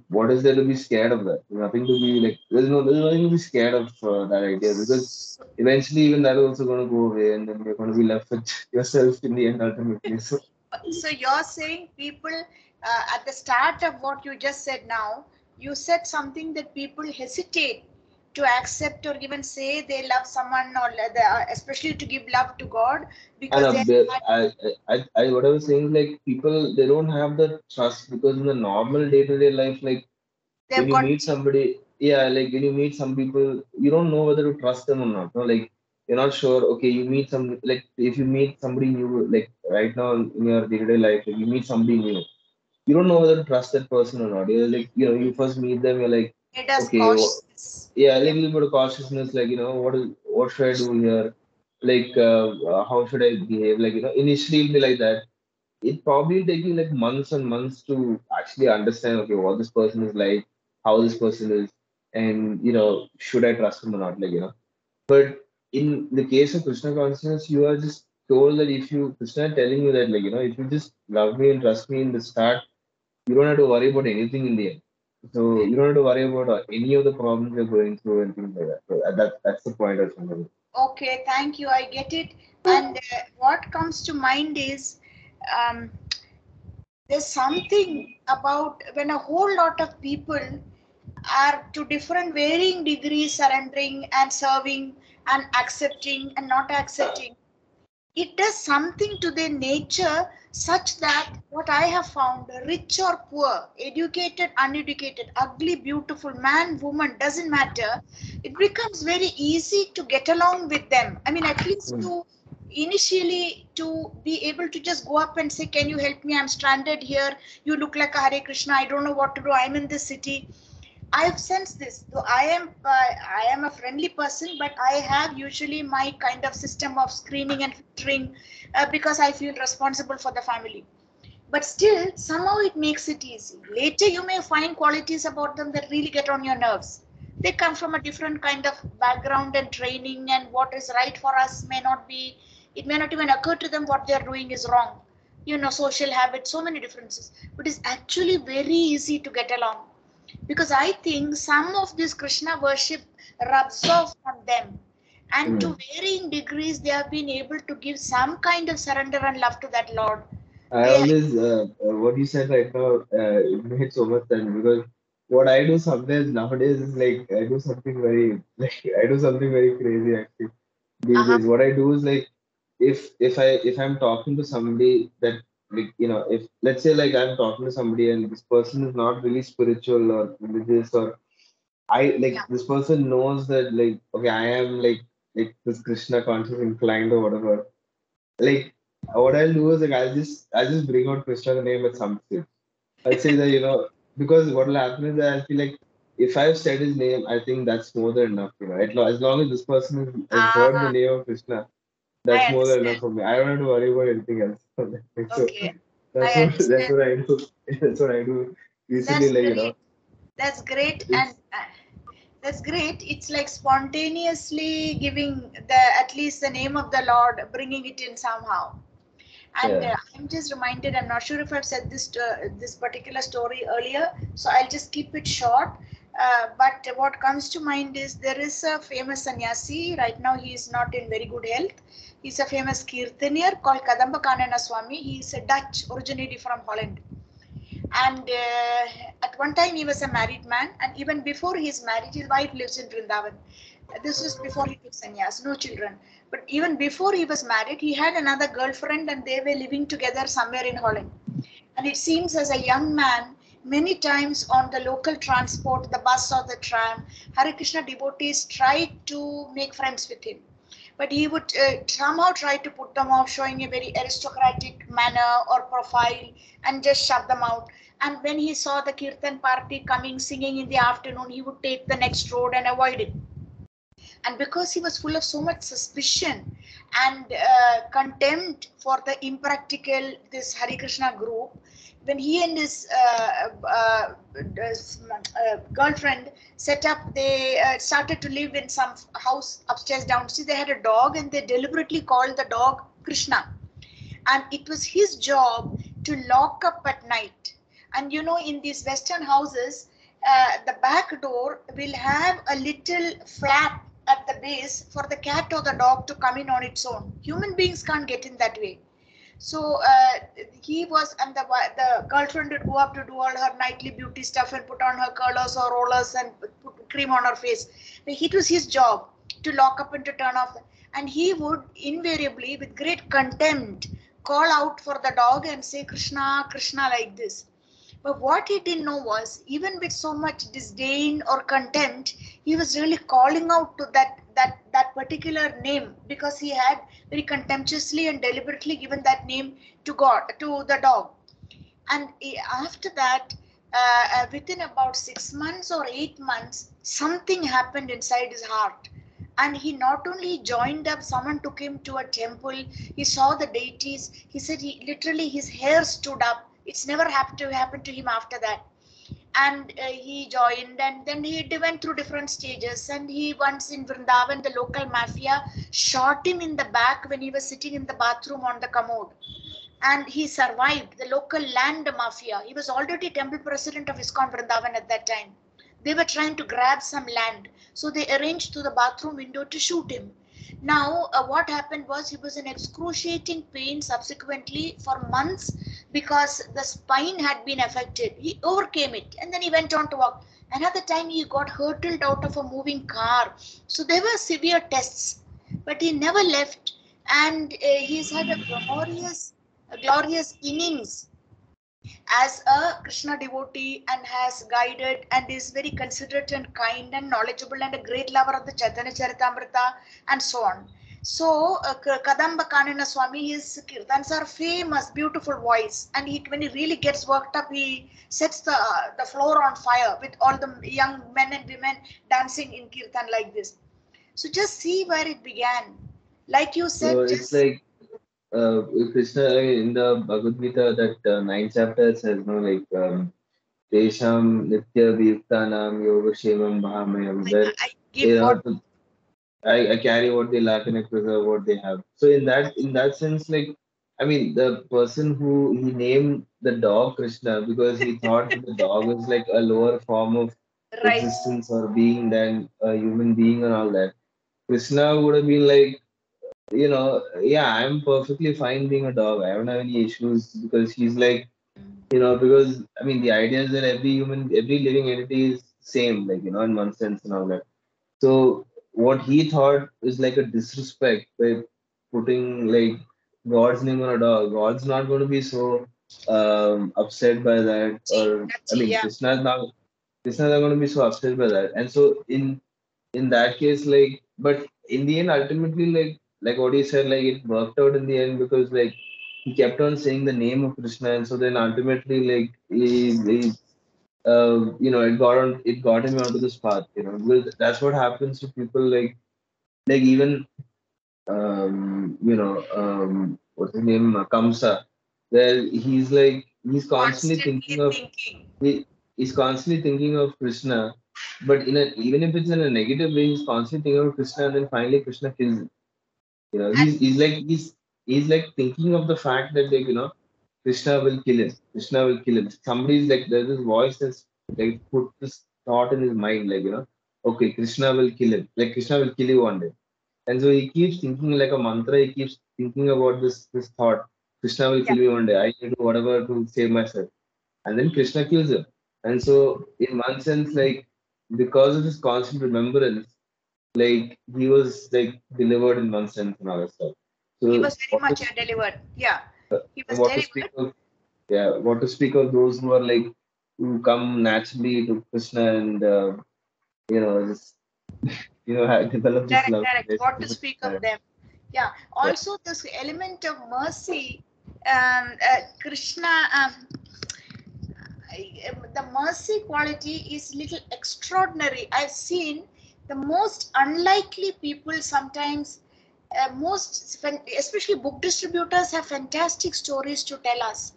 What is there to be scared of that? There's nothing to be like. There's nothing to be scared of that idea, because So, eventually even that is also gonna go away, and then you're gonna be left with yourself in the end ultimately. So so you're saying people, at the start of what you just said now, you said something that people hesitate to accept or even say they love someone, or especially to give love to God, and because they what I was saying is like people, they don't have the trust, because in the normal day-to-day life, like when they've you got meet somebody, yeah, like when you meet some people, you don't know whether to trust them or not. No, like you're not sure. Okay, you meet some, like if you meet somebody new, like right now in your day-to-day life, like you meet somebody new, you don't know whether to trust that person or not. You're like, you first meet them, you're like, made us okay, cautious. yeah, a Yeah. little bit of cautiousness, like what should I do here? Like, how should I behave? Like, initially it'll be like that. It probably take you like months and months to actually understand, okay, what this person is like, how this person is, and should I trust him or not? Like, but in the case of Krishna consciousness, you are just told that if you Krishna telling you that, like, if you just love me and trust me in the start, you don't have to worry about anything in the end. So you don't have to worry about any of the problems you're going through and things like that. So that's the point of something. Okay, thank you. I get it. And what comes to mind is, um, there's something about when a whole lot of people are to different varying degrees surrendering and serving and accepting and not accepting, it does something to their nature such that what I have found, rich or poor, educated, uneducated, ugly, beautiful, man, woman, doesn't matter, it becomes very easy to get along with them. I mean, at least Mm. to initially to be able to just go up and say, can you help me, I'm stranded here, you look like a Hare Krishna, I don't know what to do, I'm in this city. I've sensed this. Though I am a friendly person, but I have usually my kind of system of screening and filtering, because I feel responsible for the family. But still, somehow it makes it easy. Later, you may find qualities about them that really get on your nerves. They come from a different kind of background and training, and what is right for us may not be. It may not even occur to them what they are doing is wrong. You know, social habits, so many differences. But it's actually very easy to get along, because I think some of this Krishna worship rubs off on them, and to Mm. varying degrees they have been able to give some kind of surrender and love to that Lord. I I always, what you said right now, it made so much sense, because what I do sometimes nowadays is like I do something very like I do something very crazy actually these uh-huh. days. What I do is like, if I'm talking to somebody that, like if let's say like I'm talking to somebody and this person is not really spiritual or religious, or I like Yeah. this person knows that, like, okay, I am like this Krishna conscious inclined or whatever, like what I'll do is like I'll just bring out Krishna's name at some stage. I'll say that, because what will happen is that I feel like if I've said his name, I think that's more than enough. As long as this person has heard the Ah, name of Krishna, I that's more than enough understand. for me. I don't have to worry about anything else. So Okay, that's I what that's understand. what I do. That's what I do. Usually, That's like, great. That's great, and it's that's great. It's like spontaneously giving the at least the name of the Lord, bringing it in somehow. And yeah, I'm just reminded. I'm not sure if I've said this particular story earlier, so I'll just keep it short. But what comes to mind is there is a famous sannyasi. Right now, he is not in very good health. He's a famous kirtanier called Kadamba Kanana Swami. He's a Dutch, originated from Holland. And at one time, he was a married man, and even before his marriage, his wife lives in Vrindavan. This is before he took sannyas, no children. But even before he was married, he had another girlfriend, and they were living together somewhere in Holland. And it seems as a young man, many times on the local transport, the bus or the tram, Hare Krishna devotees tried to make friends with him. But he would somehow try to put them off, showing a very aristocratic manner or profile, and just shut them out. And when he saw the kirtan party coming, singing in the afternoon, he would take the next road and avoid it. And because he was full of so much suspicion and contempt for the impractical, this Hare Krishna group, when he and his girlfriend set up, they started to live in some house upstairs, downstairs. They had a dog, and they deliberately called the dog Krishna, and it was his job to lock up at night. And in these western houses, the back door will have a little flap at the base for the cat or the dog to come in on its own. Human beings can't get in that way. So he was, and the girlfriend would go up to do all her nightly beauty stuff and put on her colors or rollers and put cream on her face. It was his job to lock up and to turn off. And he would invariably, with great contempt, call out for the dog and say Krishna, Krishna, like this. But what he didn't know was, even with so much disdain or contempt, he was really calling out to that particular name, because he had very contemptuously and deliberately given that name to God, to the dog. And after that, within about 6 months or 8 months, something happened inside his heart. And he not only joined up, someone took him to a temple, he saw the deities. He said he literally, his hair stood up. It's never happened to him after that. And he joined, and then he went through different stages. And he once in Vrindavan, the local mafia shot him in the back when he was sitting in the bathroom on the commode, and he survived. The local land mafia, he was already temple president of ISKCON Vrindavan at that time. They were trying to grab some land, so they arranged to the bathroom window to shoot him. Now what happened was, he was in excruciating pain subsequently for months, because the spine had been affected. He overcame it, and then he went on to walk. Another time he got hurtled out of a moving car. So there were severe tests, but he never left. And he's had a glorious innings as a Krishna devotee, and has guided, and is very considerate and kind and knowledgeable, and a great lover of the Chaitanya Charitamrita, and so on. So Kadamba Kanana Swami, his kirtans are famous, beautiful voice, and when he really gets worked up, he sets the floor on fire with all the young men and women dancing in kirtan like this. So just see where it began. Like you so said, it's just like Krishna, in the Bhagavad Gita, that ninth chapter says, no, like Tesham Nitya Virtanam Yoga Shevam Mahamayam, where I give you what. know I carry what they lack and I preserve what they have. So in that sense, like, I mean, the person who he named the dog Krishna because he thought that the dog was like a lower form of Right. existence or being than a human being and all that. Krishna would have been like, yeah, I'm perfectly fine being a dog. I don't have any issues because he's like, because I mean, the idea is that every living entity is same, like, in one sense and all that. So what he thought is like a disrespect by putting like God's name on a dog. God's not going to be so upset by that, Nachi, or I Nachi, mean, yeah. Krishna's not going to be so upset by that. And so in that case, like, but in the end, ultimately, like. like what he said, like it worked out in the end because like he kept on saying the name of Krishna, and so then ultimately like he it got him onto this path, because that's what happens to people like even what's his name, Kamsa, where he's constantly Constantly thinking of thinking. he's constantly thinking of Krishna, but even if it's in a negative way, he's constantly thinking of Krishna, and then finally Krishna kills him. And He's like thinking of the fact that Krishna will kill him. Krishna will kill him. Somebody's like there's this voice that's like put this thought in his mind, okay, Krishna will kill him. Like Krishna will kill you one day. And so he keeps thinking like a mantra, he keeps thinking about this thought. Krishna will yeah, kill me one day. I need to do whatever to save myself. And then Krishna kills him. And so in one sense, like because of his constant remembrance, like he was like delivered in one sense and other stuff. he So was very much delivered. Yeah, he was what to speak delivered. of what to speak of those who are like who come naturally to Krishna and just develop this Correct, love correct. What relationship to with speak of Krishna. them? Yeah. Yeah. Also, this element of mercy, Krishna, the mercy quality is little extraordinary. I've seen the most unlikely people sometimes. Especially book distributors, have fantastic stories to tell us.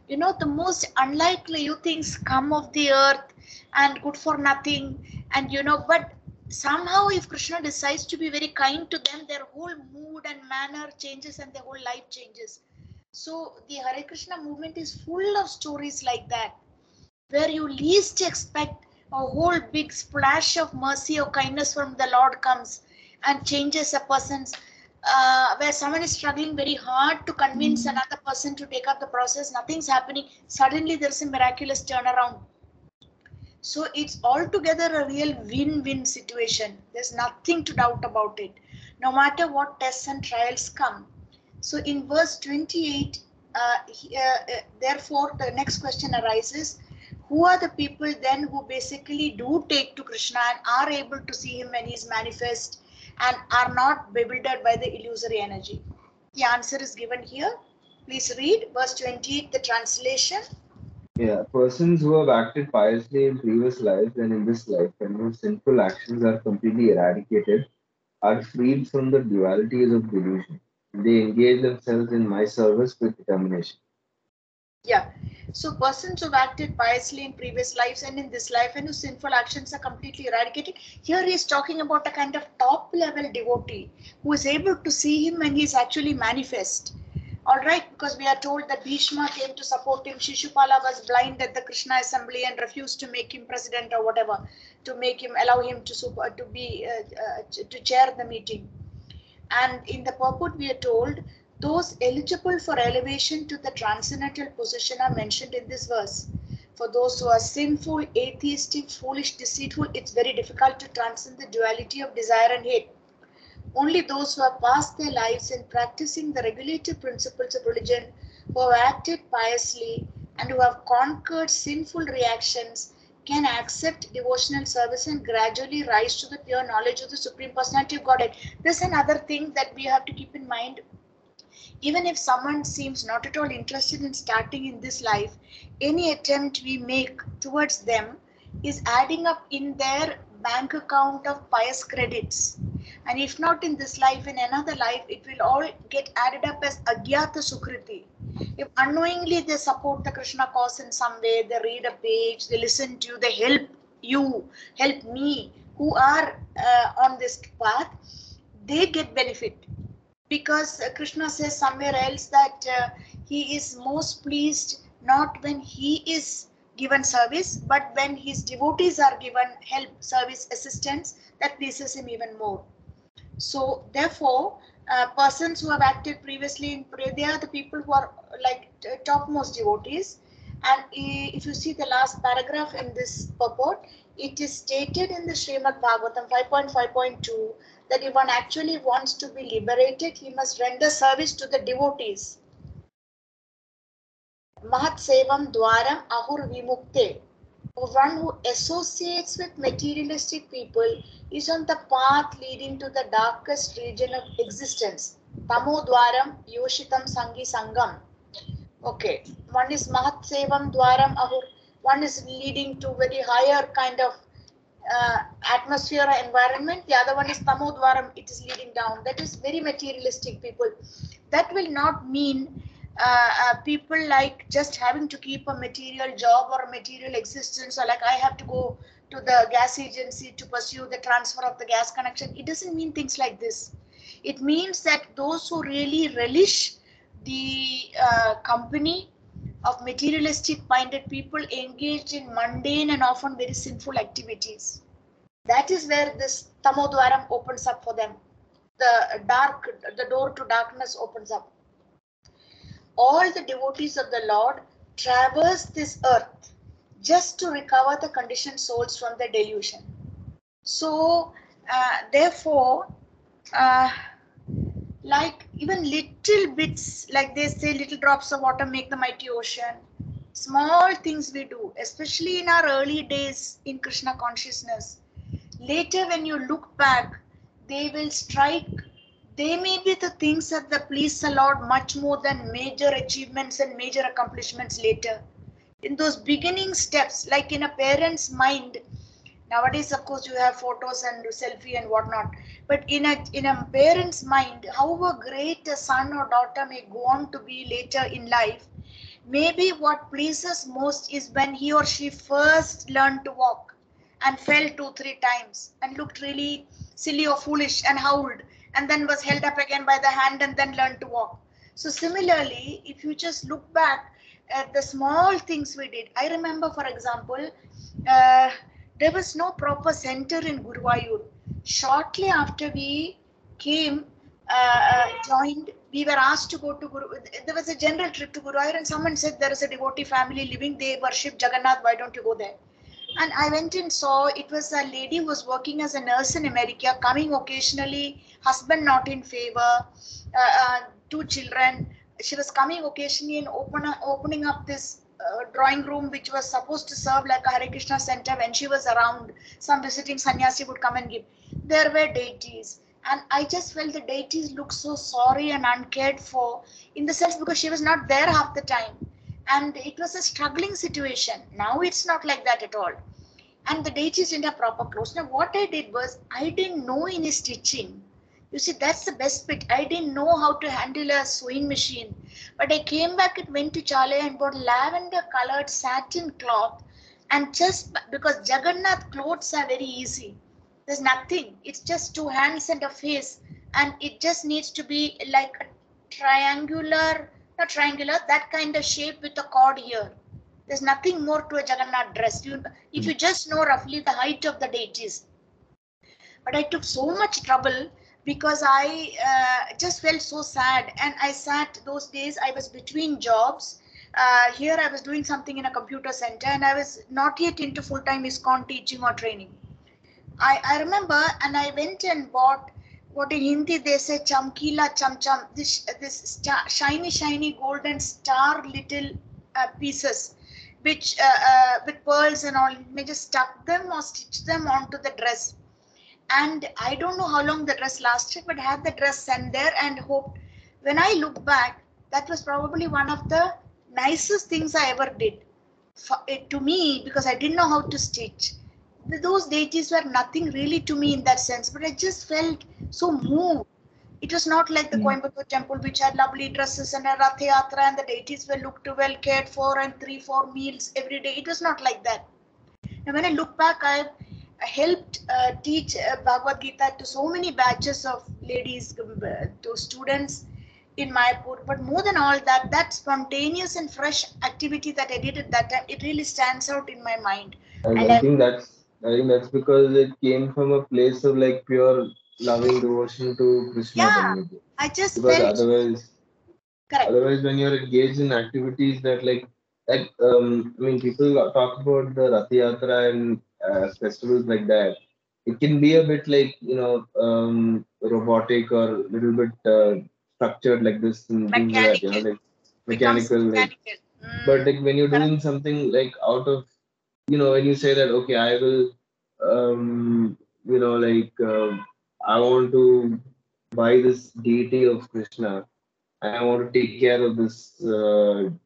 The most unlikely things come of the earth and good for nothing, and but somehow if Krishna decides to be very kind to them, their whole mood and manner changes and their whole life changes. So the Hare Krishna movement is full of stories like that, where you least expect a whole big splash of mercy or kindness from the Lord comes and changes a person's, where someone is struggling very hard to convince another person to take up the process, nothing's happening, suddenly there's a miraculous turnaround. So it's altogether a real win-win situation. There's nothing to doubt about it, no matter what tests and trials come. So in verse 28, therefore, the next question arises: who are the people then who basically do take to Krishna and are able to see him when he's manifest and are not bewildered by the illusory energy? The answer is given here. Please read verse 28, the translation. Yeah, persons who have acted piously in previous lives and in this life, and whose sinful actions are completely eradicated, are freed from the dualities of delusion. They engage themselves in my service with determination. Yeah. So persons who've acted piously in previous lives and in this life and whose sinful actions are completely eradicated. Here he is talking about a kind of top level devotee who is able to see him when he is actually manifest. Alright, because we are told that Bhishma came to support him. Shishupala was blind at the Krishna assembly and refused to make him president or whatever, to make him allow him to chair the meeting. And in the purport, we are told those eligible for elevation to the transcendental position are mentioned in this verse. For those who are sinful, atheistic, foolish, deceitful, it's very difficult to transcend the duality of desire and hate. Only those who have passed their lives in practicing the regulative principles of religion, who have acted piously, and who have conquered sinful reactions can accept devotional service and gradually rise to the pure knowledge of the Supreme Personality of Godhead. This is another thing that we have to keep in mind. Even if someone seems not at all interested in starting in this life, any attempt we make towards them is adding up in their bank account of pious credits. And if not in this life, in another life, it will all get added up as Agyata Sukriti. If unknowingly they support the Krishna cause in some way, they read a page, they listen to you, they help you, help me, who are on this path, they get benefit, because Krishna says somewhere else that he is most pleased not when he is given service, but when his devotees are given help, service, assistance, that pleases him even more. So, therefore, persons who have acted previously in prayer, they are the people who are like topmost devotees. And if you see the last paragraph in this purport, it is stated in the Srimad Bhagavatam 5.5.2 that if one actually wants to be liberated, he must render service to the devotees. Mahat Sevam Dwaram Ahur Vimukte. One who associates with materialistic people is on the path leading to the darkest region of existence. Tamo dwaram yoshitam sangi sangam. Okay, one is Mahat Sevam Dwaram Ahur, one is leading to very higher kind of atmosphere or environment, the other one is Tamo Dwaram, it is leading down. That is very materialistic people. That will not mean people like just having to keep a material job or a material existence, or like I have to go to the gas agency to pursue the transfer of the gas connection. It doesn't mean things like this. It means that those who really relish the company of materialistic minded people engaged in mundane and often very sinful activities. That is where this Tamodwaram opens up for them. The door to darkness opens up. All the devotees of the Lord traverse this earth just to recover the conditioned souls from the delusion. So, therefore, uh, like even little bits, like they say, little drops of water make the mighty ocean. Small things we do, especially in our early days in Krishna consciousness. Later, when you look back, they will strike. They may be the things that the please the Lord much more than major achievements and major accomplishments later. In those beginning steps, like in a parent's mind, nowadays of course you have photos and selfie and whatnot, but in a parent's mind, however great a son or daughter may go on to be later in life, maybe what pleases most is when he or she first learned to walk and fell 2 3 times and looked really silly or foolish and howled, and then was held up again by the hand and then learned to walk. So similarly, if you just look back at the small things we did, I remember, for example, uh, there was no proper center in Guruvayur. Shortly after we came, joined, we were asked to go to Guru. There was a general trip to Guruvayur, and someone said there is a devotee family living. They worship Jagannath. Why don't you go there? And I went and saw. It was a lady who was working as a nurse in America, coming occasionally. Husband not in favor. 2 children. She was coming occasionally and opening up this drawing room, which was supposed to serve like a Hare Krishna center. When she was around, some visiting sannyasi would come and give. There were deities, and I just felt the deities looked so sorry and uncared for, in the sense because she was not there half the time, and it was a struggling situation. Now it's not like that at all, and the deities didn't have proper clothes. Now what I did was, I didn't know any stitching. You see, that's the best bit. I didn't know how to handle a sewing machine. But I came back and went to Chale and bought lavender colored satin cloth. And just because Jagannath clothes are very easy, there's nothing. It's just 2 hands and a face. And it just needs to be like a triangular, not triangular, that kind of shape with a cord here. There's nothing more to a Jagannath dress. If you just know roughly the height of the deities. But I took so much trouble because I just felt so sad, and I sat those days. I was between jobs. Here I was doing something in a computer center, and I was not yet into full-time ISKCON teaching or training. I remember, and I went and bought what in Hindi they say chamkila cham cham, this shiny golden star little pieces, which with pearls and all. May just stuck them or stitch them onto the dress, and I don't know how long the dress lasted, but I had the dress sent there and hoped. When I look back, that was probably one of the nicest things I ever did to me, because I didn't know how to stitch. Those deities were nothing really to me in that sense, but I just felt so moved. It was not like the Coimbatore temple, which had lovely dresses and a Rath Yatra, and the deities were looked well cared for and 3 4 meals every day. It was not like that. And when I look back, I helped teach Bhagavad Gita to so many batches of ladies, to students in Mayapur. But more than all that, that spontaneous and fresh activity that I did at that time, it really stands out in my mind. And And I think that's because it came from a place of like pure loving devotion to Krishna yeah, community. I just Because felt otherwise, correct. otherwise when you're engaged in activities that like I mean people talk about the Rath Yatra and festivals like that. It can be a bit like robotic or a little bit structured like this and things like that. Mechanical Like becomes mechanical like. mechanical. But like when you're Correct. doing something like out of when you say that, okay, I will, I want to buy this deity of Krishna, and I want to take care of this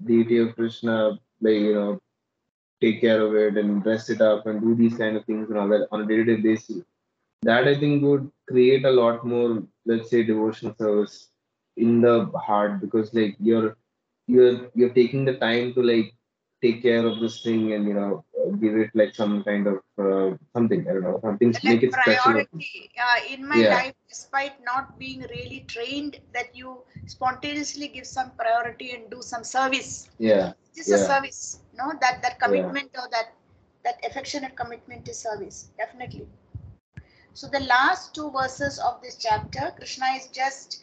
deity of Krishna, take care of it and dress it up and do these kind of things and all that on a day-to-day basis. That I think would create a lot more, let's say, devotional service in the heart, because like you're taking the time to like take care of this thing and give it like some kind of something, I don't know, something, Like make it special. priority in my Yeah, life, despite not being really trained, that you spontaneously give some priority and do some service. yeah, It is a yeah, service, no, that yeah. commitment, or that affectionate commitment is service, definitely. So the last two verses of this chapter, Krishna is just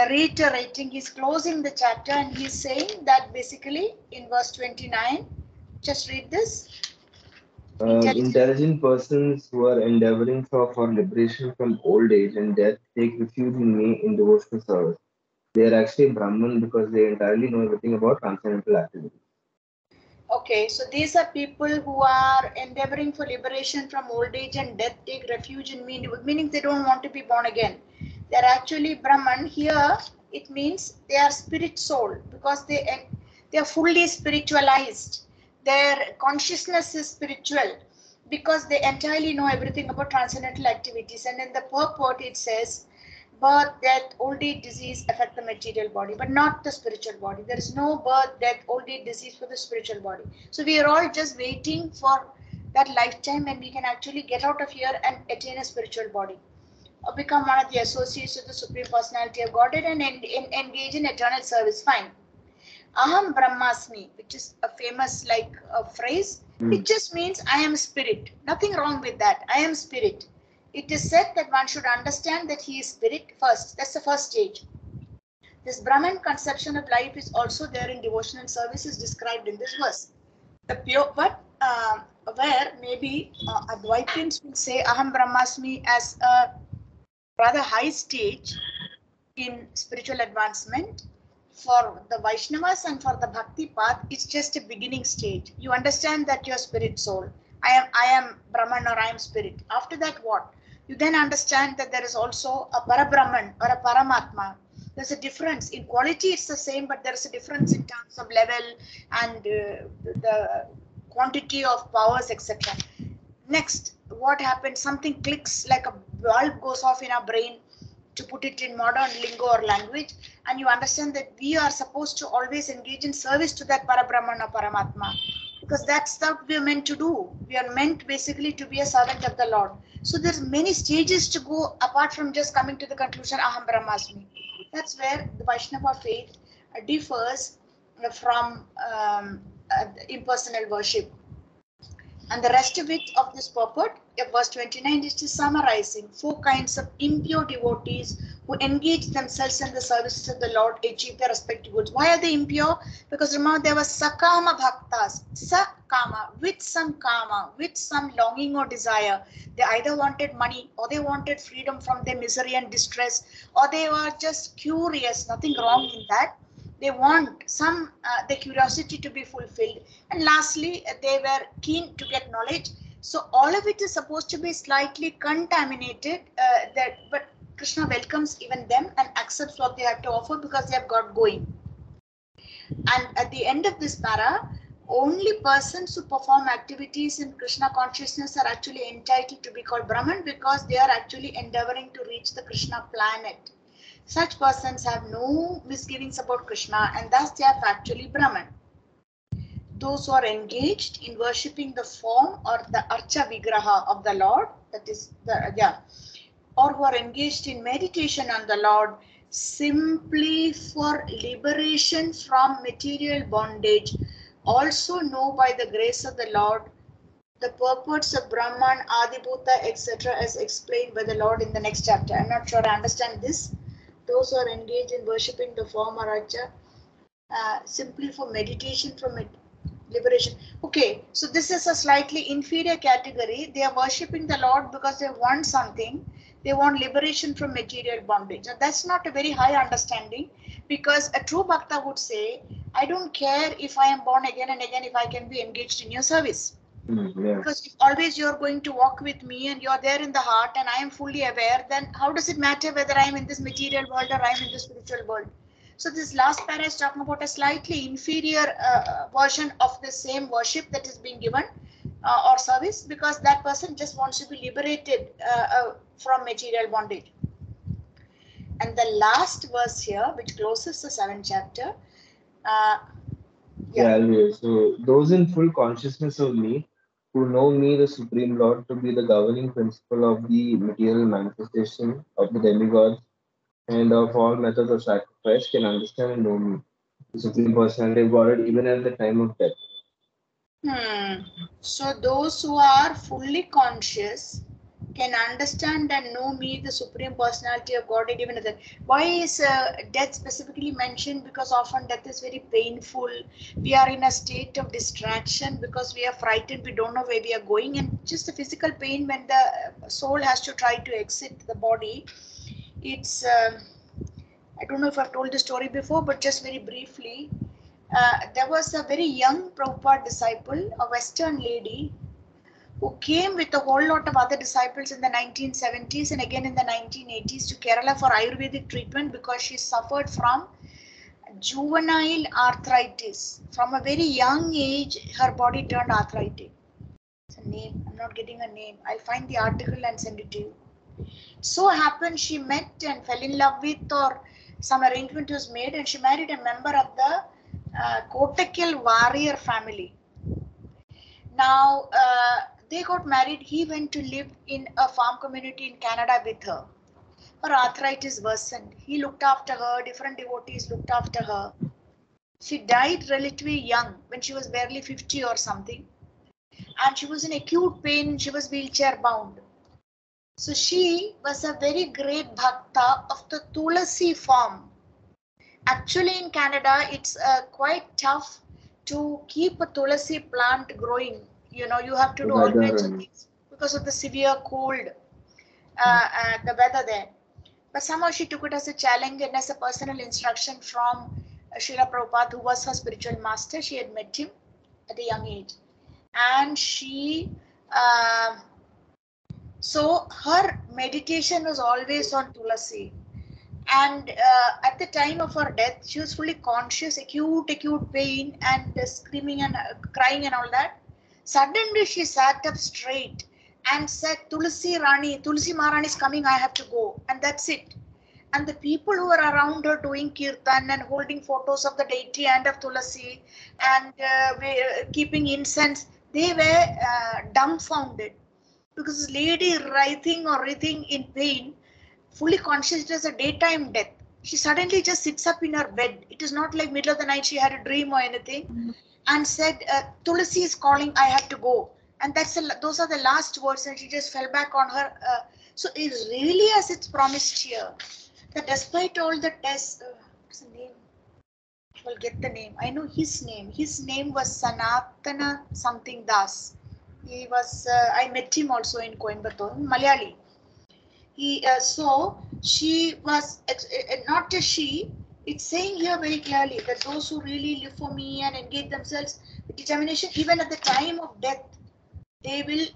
reiterating, he's closing the chapter, and he's saying that basically in verse 29, just read this. Intelligent. Intelligent persons who are endeavoring for liberation from old age and death take refuge in me in devotional service. They are actually Brahman because they entirely know everything about transcendental activity. Okay, so these are people who are endeavoring for liberation from old age and death, take refuge in me, meaning they don't want to be born again. They're actually Brahman. Here it means they are spirit soul, because they are fully spiritualized. Their consciousness is spiritual because they entirely know everything about transcendental activities. And in the purport it says, birth, death, old age, disease affect the material body, but not the spiritual body. There is no birth, death, old age, disease for the spiritual body. So we are all just waiting for that lifetime when we can actually get out of here and attain a spiritual body, or become one of the associates of the Supreme Personality of Godhead and engage in eternal service. Fine. Aham Brahmasmi, which is a famous phrase, Hmm. it just means I am spirit. Nothing wrong with that. I am spirit. It is said that one should understand that he is spirit first. That's the first stage. This Brahman conception of life is also there in devotional services described in this verse. The pure, but where maybe Advaitins will say Aham Brahmasmi as a rather high stage in spiritual advancement. For the Vaishnavas and for the Bhakti path, it's just a beginning stage. You understand that you're spirit soul. I am Brahman, or I am spirit. After that, what? You then understand that there is also a Parabrahman or a Paramatma. There's a difference. In quality, it's the same, but there's a difference in terms of level and the quantity of powers, etc. Next, what happens? Something clicks, like a bulb goes off in our brain, to put it in modern lingo or language, and you understand that we are supposed to always engage in service to that Parabrahman or Paramatma, because that's what we are meant to do. We are meant basically to be a servant of the Lord. So there's many stages to go apart from just coming to the conclusion Aham Brahmasmi. That's where the Vaishnava faith differs from impersonal worship. And the rest of it of this purport, verse 29, is just summarizing four kinds of impure devotees who engage themselves in the services of the Lord, achieve their respective goods. Why are they impure? Because remember, there were sakama bhaktas, sakama, with some longing or desire. They either wanted money, or they wanted freedom from their misery and distress, or they were just curious, nothing wrong in that. They want some the curiosity to be fulfilled, and lastly they were keen to get knowledge. So all of it is supposed to be slightly contaminated, but Krishna welcomes even them and accepts what they have to offer because they have got going. And at the end of this para, only persons who perform activities in Krishna consciousness are actually entitled to be called Brahman, because they are actually endeavoring to reach the Krishna planet. Such persons have no misgivings about Krishna, and thus they are factually Brahman. Those who are engaged in worshipping the form or the Archa Vigraha of the Lord, that is or who are engaged in meditation on the Lord simply for liberation from material bondage, also know by the grace of the Lord the purports of Brahman, Adibhuta, etc., as explained by the Lord in the next chapter. I'm not sure I understand this. Those who are engaged in worshipping the form or Archa simply for meditation from it, liberation. Okay, so this is a slightly inferior category. They are worshipping the Lord because they want something. They want liberation from material bondage. And that's not a very high understanding, because a true bhakta would say, I don't care if I am born again and again if I can be engaged in your service. Yeah. Because if always you're going to walk with me and you're there in the heart and I am fully aware, then how does it matter whether I'm in this material world or I'm in the spiritual world? So this last para is talking about a slightly inferior version of the same worship that is being given or service, because that person just wants to be liberated from material bondage. And the last verse here, which closes the seventh chapter, uh, yeah. Yeah, anyway, so those in full consciousness of me, who know me, the Supreme Lord, to be the governing principle of the material manifestation of the demigods and of all methods of sacrifice, can understand and know me, the Supreme Personality of Godhead, even at the time of death. Hmm. So those who are fully conscious can understand and know me, the Supreme Personality of Godhead, even at that. Why is death specifically mentioned? Because often death is very painful. We are in a state of distraction because we are frightened. We don't know where we are going, and just the physical pain when the soul has to try to exit the body. It's I don't know if I've told the story before, but just very briefly, there was a very young Prabhupada disciple, a Western lady, who came with a whole lot of other disciples in the 1970s and again in the 1980s to Kerala for Ayurvedic treatment because she suffered from juvenile arthritis. From a very young age, her body turned arthritic. It's a name. I'm not getting a name. I'll find the article and send it to you. So happened she met and fell in love with, or some arrangement was made, and she married a member of the Kottakkal warrior family. Now they got married. He went to live in a farm community in Canada with her. Her arthritis worsened. He looked after her. Different devotees looked after her. She died relatively young, when she was barely 50 or something, and she was in acute pain. She was wheelchair bound. So she was a very great bhakta of the Tulasi form. Actually, in Canada, it's quite tough to keep a Tulasi plant growing. You know, you have to The do all weather kinds of and things because of the severe cold, the weather there. But somehow she took it as a challenge and as a personal instruction from Srila Prabhupada, who was her spiritual master. She had met him at a young age. And she uh, so her meditation was always on Tulasi. And at the time of her death, she was fully conscious, acute pain, and screaming and crying and all that. Suddenly, she sat up straight and said, Tulsi Maharani is coming, I have to go. And that's it. And the people who were around her doing kirtan and holding photos of the deity and of Tulasi and keeping incense, they were dumbfounded because this lady writhing or writhing in pain, fully conscious, it was a daytime death. She suddenly just sits up in her bed. It is not like middle of the night she had a dream or anything, and said, Tulasi is calling, I have to go. And those are the last words, and she just fell back on her. So it's really as it's promised here, that despite all the tests, what's the name? Well, get the name. I know his name. His name was Sanatana something Das. He was. I met him also in Coimbatore, Malayali. So she was not just she. It's saying here very clearly that those who really live for me and engage themselves with determination, even at the time of death, they will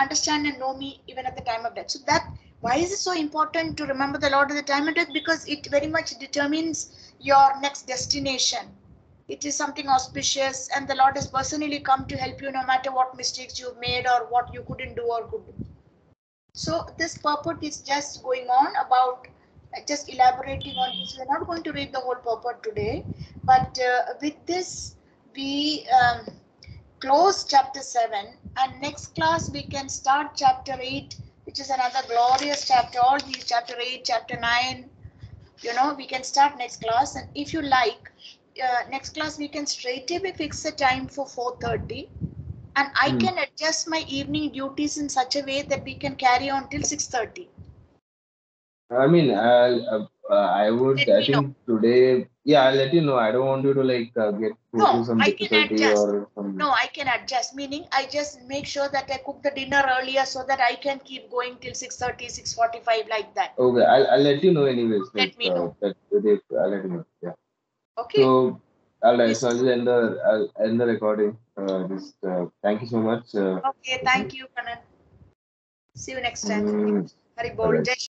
understand and know me even at the time of death. So that, why is it so important to remember the Lord at the time of death? Because it very much determines your next destination. It is something auspicious, and the Lord has personally come to help you no matter what mistakes you've made or what you couldn't do or could do. So this purport is just going on about just elaborating on this. We're not going to read the whole purport today, but with this we close chapter 7, and next class we can start chapter 8, which is another glorious chapter. All these chapter 8, chapter 9, we can start next class. And if you like, next class we can straight away fix a time for 4:30, and I mm. can adjust my evening duties in such a way that we can carry on till 6:30. I mean, I would, Let I me know. think today, yeah, I'll let you know. I don't want you to like go through No, some I can difficulty adjust. or some. No, I can adjust. Meaning, I just make sure that I cook the dinner earlier so that I can keep going till 6:30, 6:45, like that. Okay, I'll let you know anyways. Like Let me know. that today, I'll let you know. Yeah. Okay. So, all right. Yes. So I'll just end the recording. just thank you so much. Okay, thank you, Kanan. See you next time. Mm, Hari all Bol. right. Jai